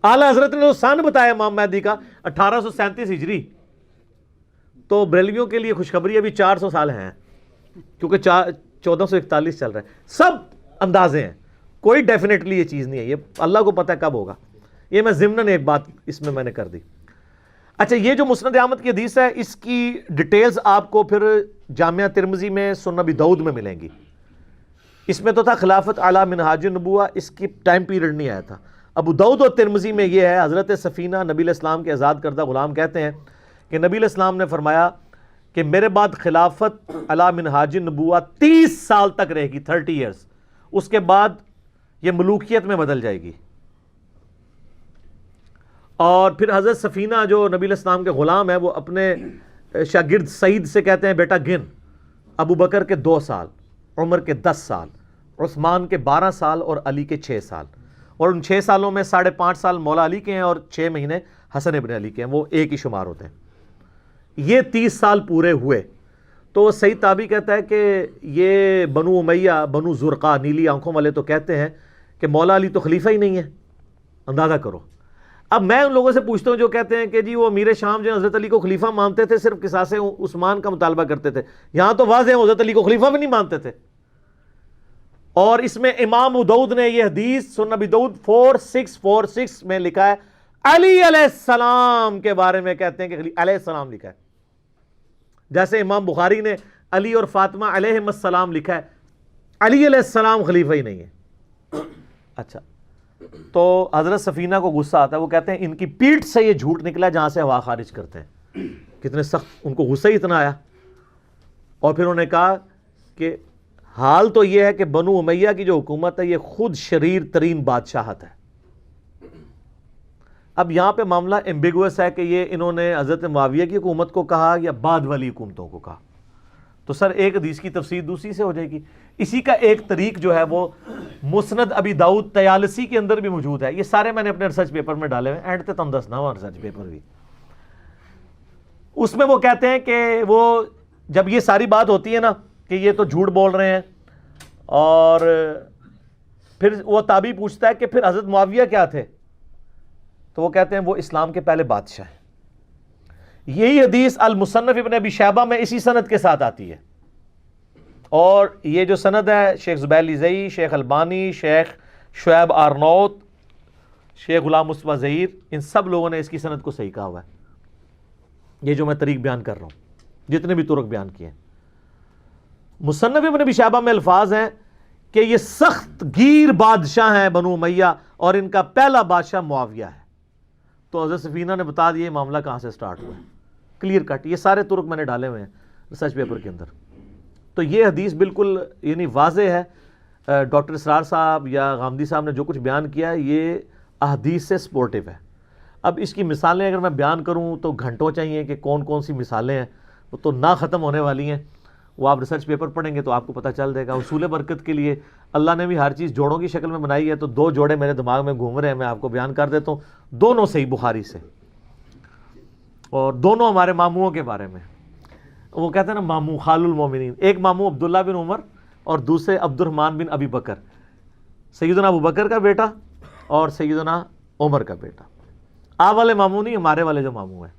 اعلیٰ حضرت نے جو سن بتایا امام مہدی کا 1837 ہجری، تو بریلویوں کے لیے خوشخبری ابھی 400 سال ہیں، کیونکہ 1441 چل رہا ہے. سب اندازے ہیں، کوئی ڈیفینیٹلی یہ چیز نہیں ہے، یہ اللہ کو پتہ ہے کب ہوگا. یہ میں ضمناً ایک بات اس میں نے کر دی. اچھا، یہ جو مسند احمد کی حدیث ہے، اس کی ڈیٹیلز آپ کو پھر جامعہ ترمذی میں، سنن ابی داؤد میں ملیں گی. اس میں تو تھا خلافت علی منہاج النبوۃ، اس کی ٹائم پیریڈ نہیں آیا تھا. ابو داؤد اور ترمذی میں یہ ہے، حضرت سفینہ نبی علیہ السلام کے آزاد کردہ غلام کہتے ہیں کہ نبی علیہ السلام نے فرمایا کہ میرے بعد خلافت علی منہاج النبوۃ 30 سال تک رہے گی، 30 ایئرس. اس کے بعد یہ ملوکیت میں بدل جائے گی. اور پھر حضرت سفینہ جو نبی علیہ السلام کے غلام ہے، وہ اپنے شاگرد سعید سے کہتے ہیں بیٹا گن، ابو بکر کے 2 سال، عمر کے 10 سال، عثمان کے 12 سال اور علی کے 6 سال. اور ان 6 سالوں میں 5.5 سال مولا علی کے ہیں اور 6 مہینے حسن ابن علی کے ہیں، وہ ایک ہی شمار ہوتے ہیں. یہ 30 سال پورے ہوئے. تو سعید تابعی کہتا ہے کہ یہ بنو امیہ، بنو زرقا، نیلی آنکھوں والے تو کہتے ہیں کہ مولا علی تو خلیفہ ہی نہیں ہے. اندازہ کرو. اب میں ان لوگوں سے پوچھتا ہوں جو کہتے ہیں کہ جی وہ امیر شام جو حضرت علی کو خلیفہ مانتے تھے، صرف قصاص عثمان کا مطالبہ کرتے تھے. یہاں تو واضح ہے حضرت علی کو خلیفہ بھی نہیں مانتے تھے. اور اس میں امام ابو داؤد نے یہ حدیث سنن ابی داؤد 4646 میں لکھا ہے، علی علیہ السلام کے بارے میں کہتے ہیں کہ علیہ السلام لکھا ہے. جیسے امام بخاری نے علی اور فاطمہ علیہم السلام لکھا ہے، علی علیہ السلام خلیفہ ہی نہیں ہے. اچھا، تو حضرت سفینہ کو غصہ آتا ہے، وہ کہتے ہیں ان کی پیٹھ سے یہ جھوٹ نکلا جہاں سے ہوا خارج کرتے ہیں. کتنے سخت، ان کو غصہ ہی اتنا آیا. اور پھر انہوں نے کہا کہ حال تو یہ ہے کہ بنو امیہ کی جو حکومت ہے یہ خود شریر ترین بادشاہت ہے. اب یہاں پہ معاملہ ایمبیگوس ہے کہ یہ انہوں نے حضرت معاویہ کی حکومت کو کہا یا بعد والی حکومتوں کو کہا. تو سر ایک حدیث کی تفسیر دوسری سے ہو جائے گی. اسی کا ایک طریق جو ہے وہ مسند ابی داؤد طیالسی کے اندر بھی موجود ہے. یہ سارے میں نے اپنے ریسرچ پیپر میں ڈالے ہوئے ہیں، اینڈ تے تم دسنا ہوا ریسرچ پیپر بھی. اس میں وہ کہتے ہیں کہ وہ جب یہ ساری بات ہوتی ہے نا کہ یہ تو جھوٹ بول رہے ہیں، اور پھر وہ تابعی پوچھتا ہے کہ پھر حضرت معاویہ کیا تھے، تو وہ کہتے ہیں وہ اسلام کے پہلے بادشاہ ہیں. یہی حدیث المصنف ابن ابی شیبہ میں اسی سند کے ساتھ آتی ہے. اور یہ جو سند ہے شیخ زبیر لیزئی، شیخ البانی، شیخ شعیب آرنوت، شیخ غلام مصطفیٰ ظہیر، ان سب لوگوں نے اس کی سند کو صحیح کہا ہوا ہے. یہ جو میں طریق بیان کر رہا ہوں، جتنے بھی طرق بیان کیے ہیں. مصنف ابن ابی شیبہ میں الفاظ ہیں کہ یہ سخت گیر بادشاہ ہیں بنو امیہ، اور ان کا پہلا بادشاہ معاویہ ہے. تو حضرت سفینہ نے بتا دیا یہ معاملہ کہاں سے سٹارٹ ہوا ہے، کلیئر کٹ. یہ سارے طرق میں نے ڈالے ہوئے ہیں ریسرچ پیپر کے اندر. تو یہ حدیث بالکل یعنی واضح ہے. ڈاکٹر اسرار صاحب یا غامدی صاحب نے جو کچھ بیان کیا ہے یہ احادیث سے سپورٹیو ہے. اب اس کی مثالیں اگر میں بیان کروں تو گھنٹوں چاہیے کہ کون کون سی مثالیں ہیں، وہ تو نہ ختم ہونے والی ہیں. وہ آپ ریسرچ پیپر پڑھیں گے تو آپ کو پتہ چل جائے گا. حصول برکت کے لیے اللہ نے بھی ہر چیز جوڑوں کی شکل میں بنائی ہے. تو 2 جوڑے میرے دماغ میں گھوم رہے ہیں، میں آپ کو بیان کر دیتا ہوں. دونوں صحیح بخاری سے، اور دونوں ہمارے ماموؤں کے بارے میں. وہ کہتے ہیں نا مامو خال المومنین. ایک مامو عبداللہ بن عمر اور دوسرے عبد الرحمن بن ابی بکر. سیدنا ابو بکر کا بیٹا اور سیدنا عمر کا بیٹا. آپ والے مامو نہیں، ہمارے والے جو مامو ہیں.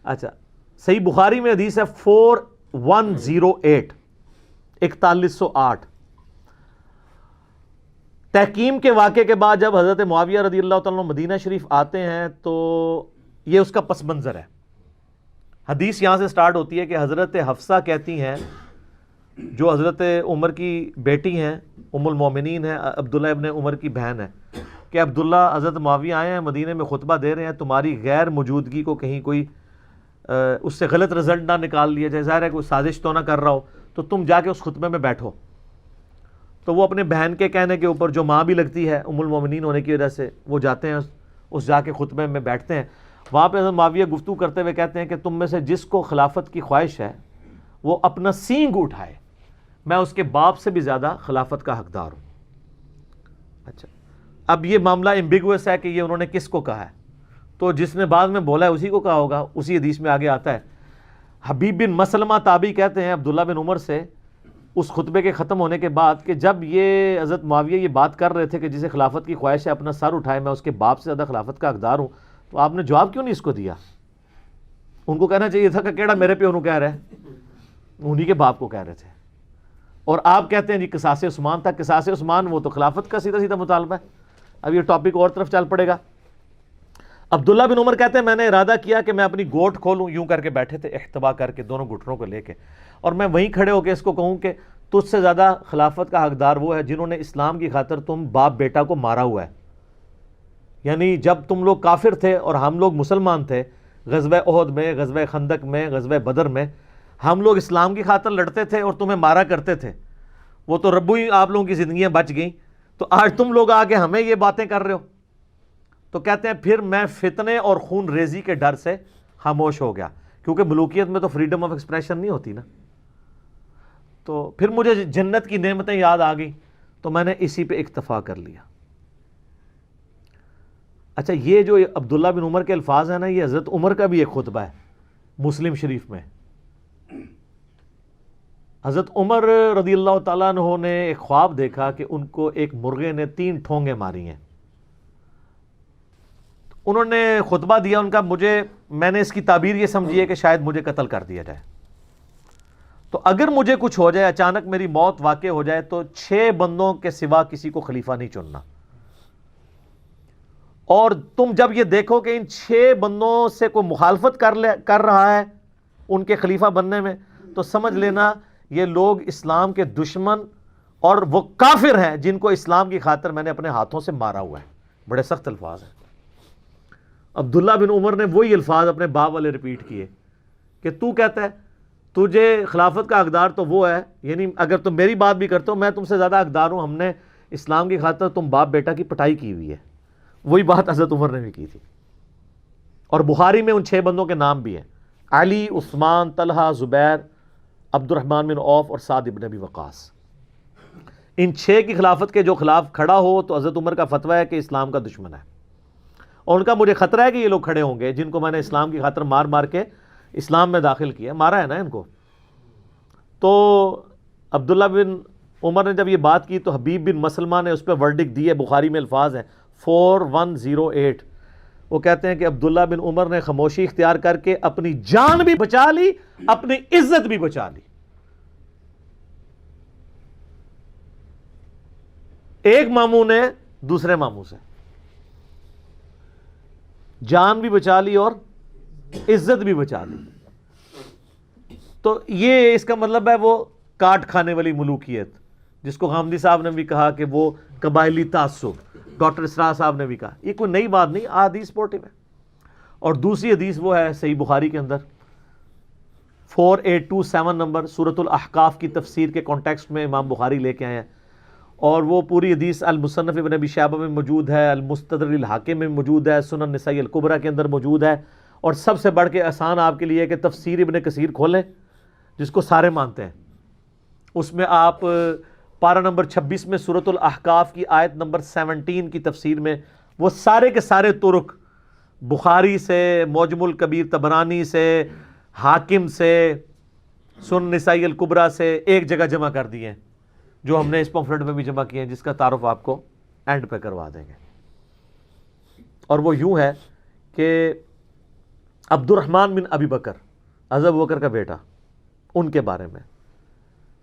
اچھا، صحیح بخاری میں حدیث ہے 4108. تحکیم کے واقعے کے بعد جب حضرت معاویہ رضی اللہ تعالیٰ عنہ مدینہ شریف آتے ہیں تو یہ اس کا پس منظر ہے. حدیث یہاں سے سٹارٹ ہوتی ہے کہ حضرت حفصہ کہتی ہیں جو حضرت عمر کی بیٹی ہیں, ام المومنین ہیں, عبداللہ ابن عمر کی بہن ہے, کہ عبداللہ حضرت معاویہ آئے ہیں مدینے میں خطبہ دے رہے ہیں, تمہاری غیر موجودگی کو کہیں کوئی اس سے غلط رزلٹ نہ نکال لیا جائے, ظاہر ہے کوئی سازش تو نہ کر رہا ہو, تو تم جا کے اس خطبے میں بیٹھو. تو وہ اپنے بہن کے کہنے کے اوپر, جو ماں بھی لگتی ہے ام المومنین ہونے کی وجہ سے, وہ جاتے ہیں اس جا کے خطبے میں بیٹھتے ہیں. وہاں پہ حضرت معاویہ گفتگو کرتے ہوئے کہتے ہیں کہ تم میں سے جس کو خلافت کی خواہش ہے وہ اپنا سینگ اٹھائے, میں اس کے باپ سے بھی زیادہ خلافت کا حقدار ہوں. اچھا, اب یہ معاملہ ایمبیگوس ہے کہ یہ انہوں نے کس کو کہا ہے, تو جس نے بعد میں بولا ہے اسی کو کہا ہوگا. اسی حدیث میں آگے آتا ہے, حبیب بن مسلمہ تابعی کہتے ہیں عبداللہ بن عمر سے اس خطبے کے ختم ہونے کے بعد کہ جب یہ حضرت معاویہ یہ بات کر رہے تھے کہ جسے خلافت کی خواہش ہے اپنا سر اٹھائے, میں اس کے باپ سے زیادہ خلافت کا حقدار ہوں, تو آپ نے جواب کیوں نہیں اس کو دیا؟ ان کو کہنا چاہیے تھا کہ کیڑا میرے پہ انہوں کہہ رہے ہیں, انہی کے باپ کو کہہ رہے تھے. اور آپ کہتے ہیں جی قصاص عثمان تھا. قصاص عثمان وہ تو خلافت کا سیدھا سیدھا مطالبہ ہے. اب یہ ٹاپک اور طرف چل پڑے گا. عبداللہ بن عمر کہتے ہیں میں نے ارادہ کیا کہ میں اپنی گوٹ کھولوں, یوں کر کے بیٹھے تھے احتبا کر کے دونوں گھٹنوں کو لے کے, اور میں وہیں کھڑے ہو کے اس کو کہوں کہ تجھ سے زیادہ خلافت کا حقدار وہ ہے جنہوں نے اسلام کی خاطر تم باپ بیٹا کو مارا ہوا ہے. یعنی جب تم لوگ کافر تھے اور ہم لوگ مسلمان تھے, غزوہ احد میں, غزوہ خندق میں, غزوہ بدر میں ہم لوگ اسلام کی خاطر لڑتے تھے اور تمہیں مارا کرتے تھے, وہ تو ربو ہی آپ لوگوں کی زندگیاں بچ گئیں, تو آج تم لوگ آ کے ہمیں یہ باتیں کر رہے ہو. تو کہتے ہیں پھر میں فتنے اور خون ریزی کے ڈر سے خاموش ہو گیا, کیونکہ ملوکیت میں تو فریڈم آف ایکسپریشن نہیں ہوتی نا. تو پھر مجھے جنت کی نعمتیں یاد آ گئیں, تو میں نے اسی پہ اکتفا کر لیا. اچھا, یہ جو عبداللہ بن عمر کے الفاظ ہیں نا, یہ حضرت عمر کا بھی ایک خطبہ ہے مسلم شریف میں. حضرت عمر رضی اللہ تعالیٰ عنہ نے ایک خواب دیکھا کہ ان کو ایک مرغے نے 3 ٹھونگے ماری ہیں. انہوں نے خطبہ دیا ان کا, میں نے اس کی تعبیر یہ سمجھی ہے کہ شاید مجھے قتل کر دیا جائے, تو اگر مجھے کچھ ہو جائے, اچانک میری موت واقع ہو جائے, تو 6 بندوں کے سوا کسی کو خلیفہ نہیں چننا. اور تم جب یہ دیکھو کہ ان 6 بندوں سے کوئی مخالفت کر رہا ہے ان کے خلیفہ بننے میں, تو سمجھ لینا یہ لوگ اسلام کے دشمن اور وہ کافر ہیں جن کو اسلام کی خاطر میں نے اپنے ہاتھوں سے مارا ہوا ہے. بڑے سخت الفاظ ہیں. عبداللہ بن عمر نے وہی الفاظ اپنے باپ والے ریپیٹ کیے کہ تو کہتا ہے تجھے خلافت کا حقدار تو وہ ہے, یعنی اگر تم میری بات بھی کرتے ہو میں تم سے زیادہ حقدار ہوں, ہم نے اسلام کی خاطر تم باپ بیٹا کی پٹائی کی ہوئی ہے. وہی بات حضرت عمر نے بھی کی تھی. اور بخاری میں ان 6 بندوں کے نام بھی ہیں, علی, عثمان, طلحہ, زبیر, عبد الرحمن بن عوف اور سعد بن ابی وقاص. ان 6 کی خلافت کے جو خلاف کھڑا ہو تو حضرت عمر کا فتویٰ ہے کہ اسلام کا دشمن ہے, اور ان کا مجھے خطرہ ہے کہ یہ لوگ کھڑے ہوں گے جن کو میں نے اسلام کی خاطر مار مار کے اسلام میں داخل کیا, مارا ہے نا ان کو. تو عبداللہ بن عمر نے جب یہ بات کی تو حبیب بن مسلمہ نے اس پہ ورڈک دی ہے. بخاری میں الفاظ ہیں 4108, وہ کہتے ہیں کہ عبداللہ بن عمر نے خاموشی اختیار کر کے اپنی جان بھی بچا لی, اپنی عزت بھی بچا لی. ایک ماموں نے دوسرے ماموں سے جان بھی بچا لی اور عزت بھی بچا لی. تو یہ اس کا مطلب ہے وہ کاٹ کھانے والی ملوکیت, جس کو غامدی صاحب نے بھی کہا کہ وہ قبائلی تعصب, ڈاکٹر اسرار صاحب نے بھی کہا. یہ کوئی نئی بات نہیں, حدیث سپورٹیو ہے. اور دوسری حدیث وہ ہے صحیح بخاری کے اندر 4827 نمبر, سورۃ الاحقاف کی تفسیر کے کانٹیکسٹ میں امام بخاری لے کے آئے ہیں, اور وہ پوری حدیث المصنف ابن ابی شیبہ میں موجود ہے, المستدرک الحاکم میں موجود ہے, سنن نسائی الکبریٰ کے اندر موجود ہے. اور سب سے بڑھ کے آسان آپ کے لیے کہ تفسیر ابن کثیر کھولیں جس کو سارے مانتے ہیں, اس میں آپ پارہ نمبر 26 میں سورۃ الاحقاف کی آیت نمبر 17 کی تفسیر میں وہ سارے کے سارے طرق بخاری سے, معجم الکبیر طبرانی سے, حاکم سے, سنن نسائی الکبریٰ سے ایک جگہ جمع کر دیے ہیں, جو ہم نے اس پمفلٹ میں بھی جمع کیے ہیں, جس کا تعارف آپ کو اینڈ پہ کروا دیں گے. اور وہ یوں ہے کہ عبد الرحمن بن ابی بکر, حضرت ابو بکر کا بیٹا, ان کے بارے میں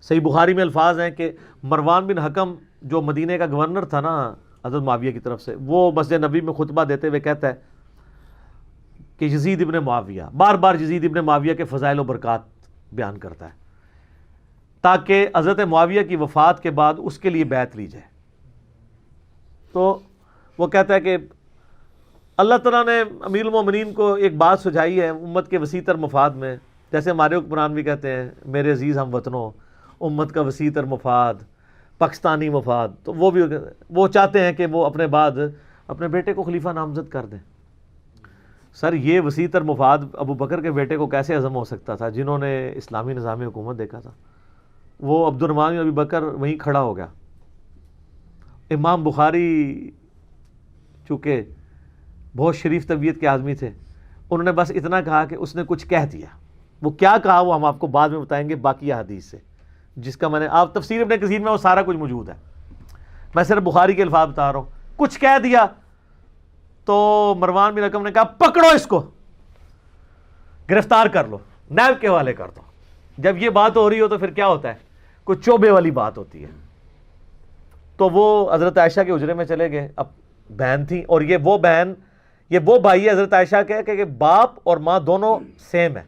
صحیح بخاری میں الفاظ ہیں کہ مروان بن حکم جو مدینہ کا گورنر تھا نا حضرت معاویہ کی طرف سے, وہ مسجد نبوی میں خطبہ دیتے ہوئے کہتا ہے کہ یزید ابن معاویہ, بار بار یزید ابن معاویہ کے فضائل و برکات بیان کرتا ہے تاکہ حضرت معاویہ کی وفات کے بعد اس کے لیے بیعت لی جائے. تو وہ کہتا ہے کہ اللہ تعالیٰ نے امیر المومنین کو ایک بات سجھائی ہے امت کے وسیع تر مفاد میں, جیسے ہمارے حکمران بھی کہتے ہیں میرے عزیز ہم وطنوں, امت کا وسیع تر مفاد, پاکستانی مفاد. تو وہ چاہتے ہیں کہ وہ اپنے بعد اپنے بیٹے کو خلیفہ نامزد کر دیں. سر یہ وسیع تر مفاد ابو بکر کے بیٹے کو کیسے عزم ہو سکتا تھا جنہوں نے اسلامی نظام حکومت دیکھا تھا؟ وہ عبد الرحمن بن ابی بکر وہیں کھڑا ہو گیا. امام بخاری چونکہ بہت شریف طبیعت کے آدمی تھے, انہوں نے بس اتنا کہا کہ اس نے کچھ کہہ دیا. وہ کیا کہا وہ ہم آپ کو بعد میں بتائیں گے باقی حدیث سے, جس کا میں نے آپ تفسیر ابن کثیر میں وہ سارا کچھ موجود ہے, میں صرف بخاری کے الفاظ بتا رہا ہوں. کچھ کہہ دیا تو مروان بن حکم نے کہا پکڑو اس کو, گرفتار کر لو, نیب کے حوالے کر دو. جب یہ بات ہو رہی ہو تو پھر کیا ہوتا ہے, کوئی چوبے والی بات ہوتی ہے. تو وہ حضرت عائشہ کے حجرے میں چلے گئے, اب بہن تھی, اور یہ وہ بہن, یہ وہ بھائی ہے حضرت عائشہ کے کہ باپ اور ماں دونوں سیم ہے.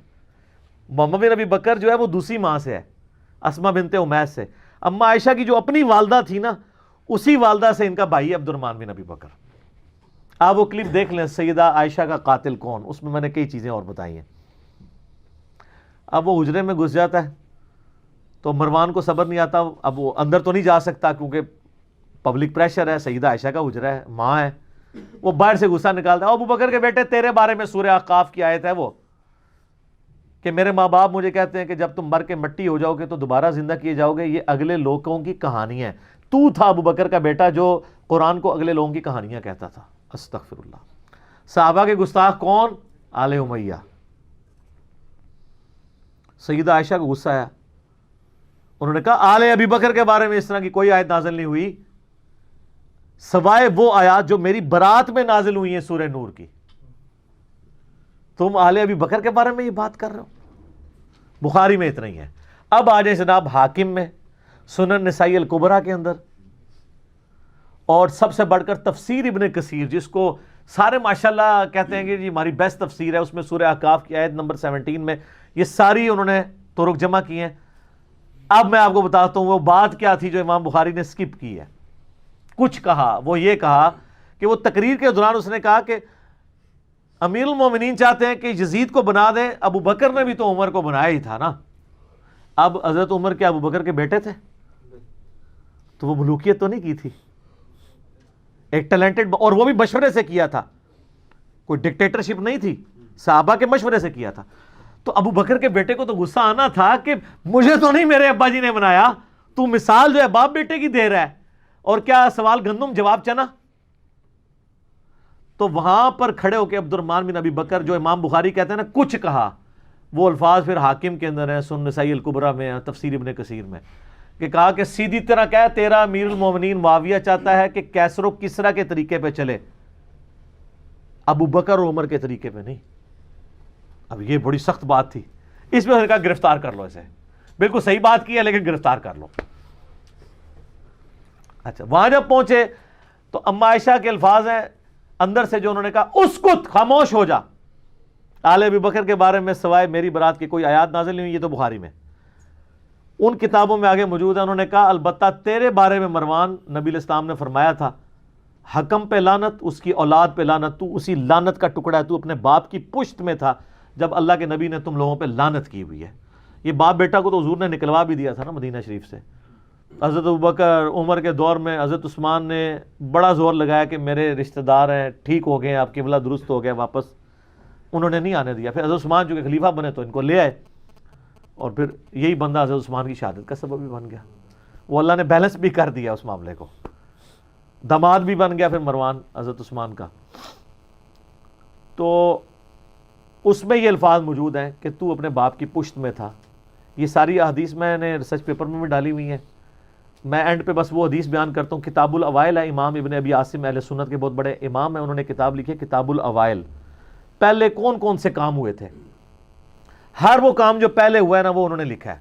محمد بن ابی بکر جو ہے وہ دوسری ماں سے ہے, اسما بنت امیس سے. اما عائشہ کی جو اپنی والدہ تھی نا, اسی والدہ سے ان کا بھائی ہے عبد الرحمن بن ابی بکر. آپ وہ کلپ دیکھ لیں, سیدہ عائشہ کا قاتل کون, اس میں نے کئی چیزیں اور بتائی ہیں. اب وہ حجرے میں گھس جاتا ہے تو مروان کو صبر نہیں آتا. اب وہ اندر تو نہیں جا سکتا کیونکہ پبلک پریشر ہے, سیدہ عائشہ کا حجرہ ہے, ماں ہے. وہ باہر سے غصہ نکالتا ہے, ابو بکر کے بیٹے تیرے بارے میں سورہ احقاف کی آیت ہے وہ کہ میرے ماں باپ مجھے کہتے ہیں کہ جب تم مر کے مٹی ہو جاؤ گے تو دوبارہ زندہ کیے جاؤ گے, یہ اگلے لوگوں کی کہانی ہے. تو تھا ابو بکر کا بیٹا جو قرآن کو اگلے لوگوں کی کہانیاں کہتا تھا. استغفر اللہ. صحابہ کے گستاخ کون؟ آل امیہ. سیدہ عائشہ کو غصہ آیا, انہوں نے کہا آل ابی بکر کے بارے میں اس طرح کی کوئی آیت نازل نہیں ہوئی سوائے وہ آیات جو میری برات میں نازل ہوئی ہیں سورہ نور کی. تم آل ابی بکر کے بارے میں یہ بات کر رہے ہو؟ بخاری میں اتنا ہی ہے. اب آ جائیں جناب حاکم میں, سنن نسائی الکبریٰ کے اندر, اور سب سے بڑھ کر تفسیر ابن کثیر, جس کو سارے ماشاءاللہ کہتے ہیں کہ جی ہماری بیسٹ تفسیر ہے, اس میں سورہ احقاف کی آیت نمبر 17 میں یہ ساری انہوں نے طرق جمع کی ہیں. اب میں آپ کو بتاتا ہوں وہ بات کیا تھی جو امام بخاری نے سکپ کی ہے. کچھ کہا, وہ یہ کہا کہ وہ تقریر کے دوران اس نے کہا کہ امیر المومنین چاہتے ہیں کہ یزید کو بنا دیں, ابو بکر نے بھی تو عمر کو بنایا ہی تھا نا. اب حضرت عمر کے ابو بکر کے بیٹے تھے تو وہ ملوکیت تو نہیں کی تھی, ایک ٹیلنٹڈ, اور وہ بھی مشورے سے کیا تھا, کوئی ڈکٹیٹرشپ نہیں تھی, صحابہ کے مشورے سے کیا تھا. تو ابو بکر کے بیٹے کو تو غصہ آنا تھا کہ مجھے تو نہیں میرے ابا جی نے بنایا, تو مثال جو ہے باپ بیٹے کی دے رہا ہے, اور کیا سوال گندم جواب چنا. تو وہاں پر کھڑے ہو کے عبد الرحمن بن ابی بکر, جو امام بخاری کہتے ہیں نا کچھ کہا, وہ الفاظ پھر حاکم کے اندر ہیں, سنن نسائی الکبریٰ میں, تفسیر ابن کثیر میں, کہ کہا کہ سیدھی طرح کہہ تیرا امیر المومنین معاویہ چاہتا ہے کہ کیسر و کسرا کے طریقے پہ چلے, ابو بکر اور عمر کے طریقے پہ نہیں. اب یہ بڑی سخت بات تھی, اس میں کہا گرفتار کر لو اسے. بالکل صحیح بات کی ہے لیکن گرفتار کر لو. اچھا, وہاں جب پہنچے تو اما عائشہ کے الفاظ ہیں اندر سے جو انہوں نے کہا اسکت, خاموش ہو جا, آل ابی بکر کے بارے میں سوائے میری برات کی کوئی آیات نازل نہیں ہوئی. یہ تو بخاری میں, ان کتابوں میں آگے موجود ہے. انہوں نے کہا البتہ تیرے بارے میں مروان, نبی علیہ السلام نے فرمایا تھا حکم پہ لعنت, اس کی اولاد پہ لعنت, تو اسی لعنت کا ٹکڑا ہے, تو اپنے باپ کی پشت میں تھا جب اللہ کے نبی نے تم لوگوں پہ لعنت کی ہوئی ہے. یہ باپ بیٹا کو تو حضور نے نکلوا بھی دیا تھا نا مدینہ شریف سے. حضرت ابوبکر عمر کے دور میں حضرت عثمان نے بڑا زور لگایا کہ میرے رشتہ دار ہیں, ٹھیک ہو گئے, آپ قبلہ درست ہو گیا واپس, انہوں نے نہیں آنے دیا. پھر حضرت عثمان جو کہ خلیفہ بنے تو ان کو لے آئے, اور پھر یہی بندہ حضرت عثمان کی شہادت کا سبب بھی بن گیا. وہ اللہ نے بیلنس بھی کر دیا اس معاملے کو, داماد بھی بن گیا پھر مروان حضرت عثمان کا. تو اس میں یہ الفاظ موجود ہیں کہ تو اپنے باپ کی پشت میں تھا. یہ ساری احادیث میں نے ریسرچ پیپر میں بھی ڈالی ہوئی ہیں. میں اینڈ پہ بس وہ حدیث بیان کرتا ہوں. کتاب الاوائل ہے, امام ابن ابی عاصم اہل سنت کے بہت بڑے امام ہیں, انہوں نے کتاب لکھی ہے کتاب الاوائل. پہلے کون کون سے کام ہوئے تھے, ہر وہ کام جو پہلے ہوا ہے نا وہ انہوں نے لکھا ہے.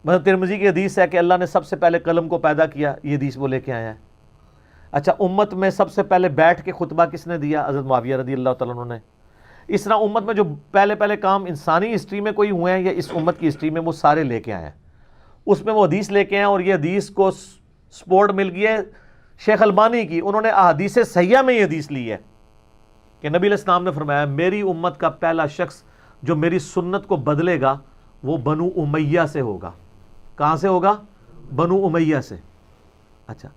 مثلا ترمذی کی حدیث ہے کہ اللہ نے سب سے پہلے قلم کو پیدا کیا، یہ حدیث وہ لے کے آیا ہے. اچھا امت میں سب سے پہلے بیٹھ کے خطبہ کس نے دیا؟ حضرت معاویہ رضی اللہ تعالیٰ عنہ نے. اس طرح امت میں جو پہلے کام انسانی ہسٹری میں کوئی ہوئے ہیں یا اس امت کی ہسٹری میں، وہ سارے لے کے آئے ہیں. اس میں وہ حدیث لے کے آئے، اور یہ حدیث کو سپورٹ مل گئی ہے شیخ البانی کی. انہوں نے احادیث صحیحہ میں یہ حدیث لی ہے کہ نبی علیہ السلام نے فرمایا میری امت کا پہلا شخص جو میری سنت کو بدلے گا وہ بنو امیہ سے ہوگا. کہاں سے ہوگا؟ بنو امیہ سے. اچھا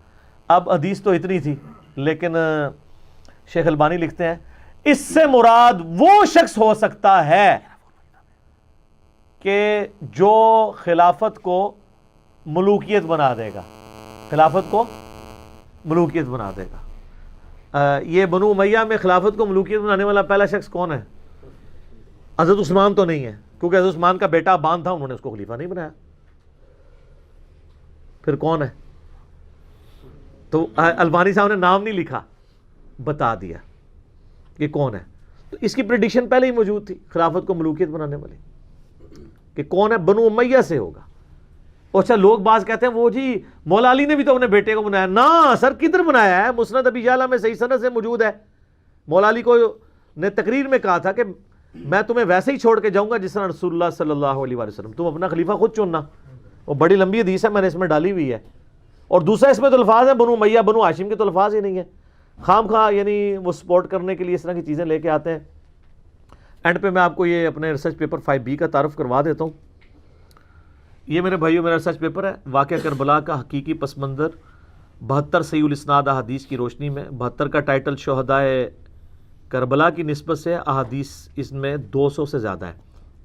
اب حدیث تو اتنی تھی، لیکن شیخ البانی لکھتے ہیں اس سے مراد وہ شخص ہو سکتا ہے کہ جو خلافت کو ملوکیت بنا دے گا، خلافت کو ملوکیت بنا دے گا. یہ بنو امیہ میں خلافت کو ملوکیت بنانے والا پہلا شخص کون ہے؟ حضرت عثمان تو نہیں ہے، کیونکہ حضرت عثمان کا بیٹا ابان تھا، انہوں نے اس کو خلیفہ نہیں بنایا. پھر کون ہے؟ تو البانی صاحب نے نام نہیں لکھا، بتا دیا کہ کون ہے. تو اس کی پریڈکشن پہلے ہی موجود تھی خلافت کو ملوکیت بنانے والی، کہ کون ہے؟ بنو امیہ سے ہوگا. اچھا لوگ بعض کہتے ہیں وہ جی مولا علی نے بھی تو اپنے بیٹے کو بنایا. نا سر، کدھر بنایا ہے؟ مسند ابی یعلا میں صحیح سند سے موجود ہے. مولا علی کو نے تقریر میں کہا تھا کہ میں تمہیں ویسے ہی چھوڑ کے جاؤں گا جس طرح رسول اللہ صلی اللہ علیہ وسلم، تم اپنا خلیفہ خود چننا. وہ بڑی لمبی حدیث ہے، میں نے اس میں ڈالی ہوئی ہے. اور دوسرا اس میں تو الفاظ ہیں بنو امیہ بنو ہاشم کے تو الفاظ ہی نہیں ہیں. خام خواہ یعنی وہ سپورٹ کرنے کے لیے اس طرح کی چیزیں لے کے آتے ہیں. اینڈ پہ میں آپ کو یہ اپنے ریسرچ پیپر 5B کا تعارف کروا دیتا ہوں. یہ میرے بھائیوں میرا ریسرچ پیپر ہے، واقعہ کربلا کا حقیقی پس منظر 72 صحیح الاسناد احادیث کی روشنی میں. 72 کا ٹائٹل شہدائے کربلا کی نسبت سے، احادیث اس میں 200 سے زیادہ ہیں.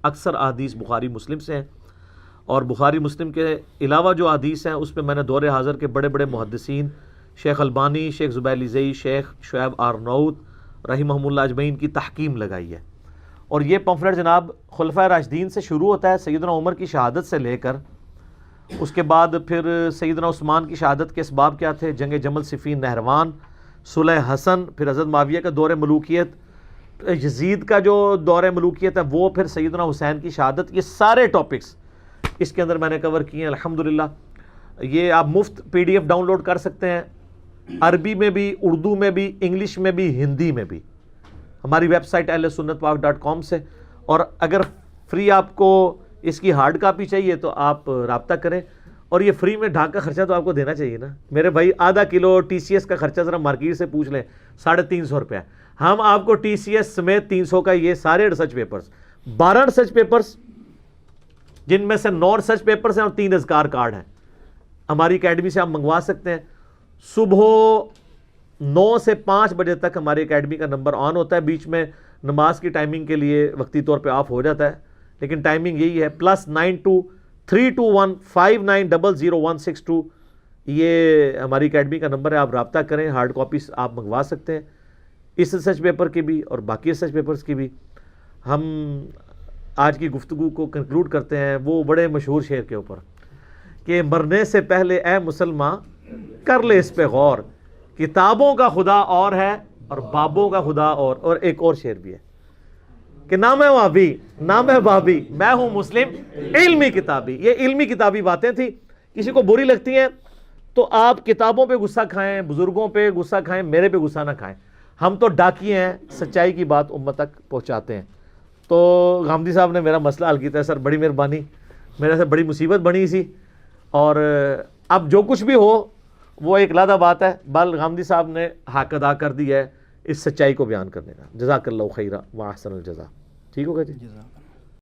اکثر احادیث بخاری مسلم سے ہیں، اور بخاری مسلم کے علاوہ جو احادیث ہیں اس پہ میں نے دور حاضر کے بڑے بڑے محدثین شیخ البانی، شیخ زبیر زئی، شیخ شعیب آرناؤت رحمہم اللہ اجمعین کی تحکیم لگائی ہے. اور یہ پمفلٹ جناب خلفۂ راشدین سے شروع ہوتا ہے، سیدنا عمر کی شہادت سے لے کر اس کے بعد پھر سیدنا عثمان کی شہادت کے اسباب کیا تھے، جنگ جمل، صفین، نہروان، صلح حسن، پھر حضرت معاویہ کا دور ملوکیت، یزید کا جو دور ملوکیت ہے وہ، پھر سیدنا حسین کی شہادت. یہ سارے ٹاپکس اس کے اندر میں نے کور کیے ہیں الحمدللہ. یہ آپ مفت PDF ڈاؤن لوڈ کر سکتے ہیں، عربی میں بھی، اردو میں بھی، انگلش میں بھی، ہندی میں بھی، ہماری ویب سائٹ ahlsunnatpak.com سے. اور اگر فری آپ کو اس کی ہارڈ کاپی چاہیے تو آپ رابطہ کریں. اور یہ فری میں ڈھاک کا خرچہ تو آپ کو دینا چاہیے نا میرے بھائی. آدھا کلو TCS کا خرچہ ذرا مارکیٹ سے پوچھ لیں، 350 روپیہ. ہم آپ کو TCS سمیت 300 کا یہ سارے ریسرچ پیپرز، 12 ریسرچ پیپرز جن میں سے 9 ریسرچ پیپرز ہیں اور 3 اذکار کارڈ ہیں، ہماری اکیڈمی سے آپ منگوا سکتے ہیں. صبح 9 سے 5 بجے تک ہماری اکیڈمی کا نمبر آن ہوتا ہے. بیچ میں نماز کی ٹائمنگ کے لیے وقتی طور پہ آف ہو جاتا ہے، لیکن ٹائمنگ یہی ہے. +923215900162 یہ ہماری اکیڈمی کا نمبر ہے. آپ رابطہ کریں، ہارڈ کاپیز آپ منگوا سکتے ہیں اس ریسرچ پیپر کی بھی اور باقی ریسرچ پیپرز کی بھی. ہم آج کی گفتگو کو کنکلوڈ کرتے ہیں وہ بڑے مشہور شعر کے اوپر کہ مرنے سے پہلے اے مسلمان کر لے اس پہ غور، کتابوں کا خدا اور ہے اور بابوں کا خدا اور ایک اور شعر بھی ہے کہ نام ہے وابی نام ہے بابی میں ہوں مسلم علمی کتابی. یہ علمی کتابی باتیں تھیں، کسی کو بری لگتی ہیں تو آپ کتابوں پہ غصہ کھائیں، بزرگوں پہ غصہ کھائیں، میرے پہ غصہ نہ کھائیں. ہم تو ڈاکیے ہیں، سچائی کی بات امت تک پہنچاتے ہیں. تو غامدی صاحب نے میرا مسئلہ حل کیا ہے. سر بڑی مہربانی، میرے سے بڑی مصیبت بنی سی، اور اب جو کچھ بھی ہو وہ ایک علیحدہ بات ہے. بل غامدی صاحب نے حق ادا کر دیا ہے اس سچائی کو بیان کرنے کا. جزاک اللہ خیرہ و احسن الجزا. ٹھیک ہوگا جی؟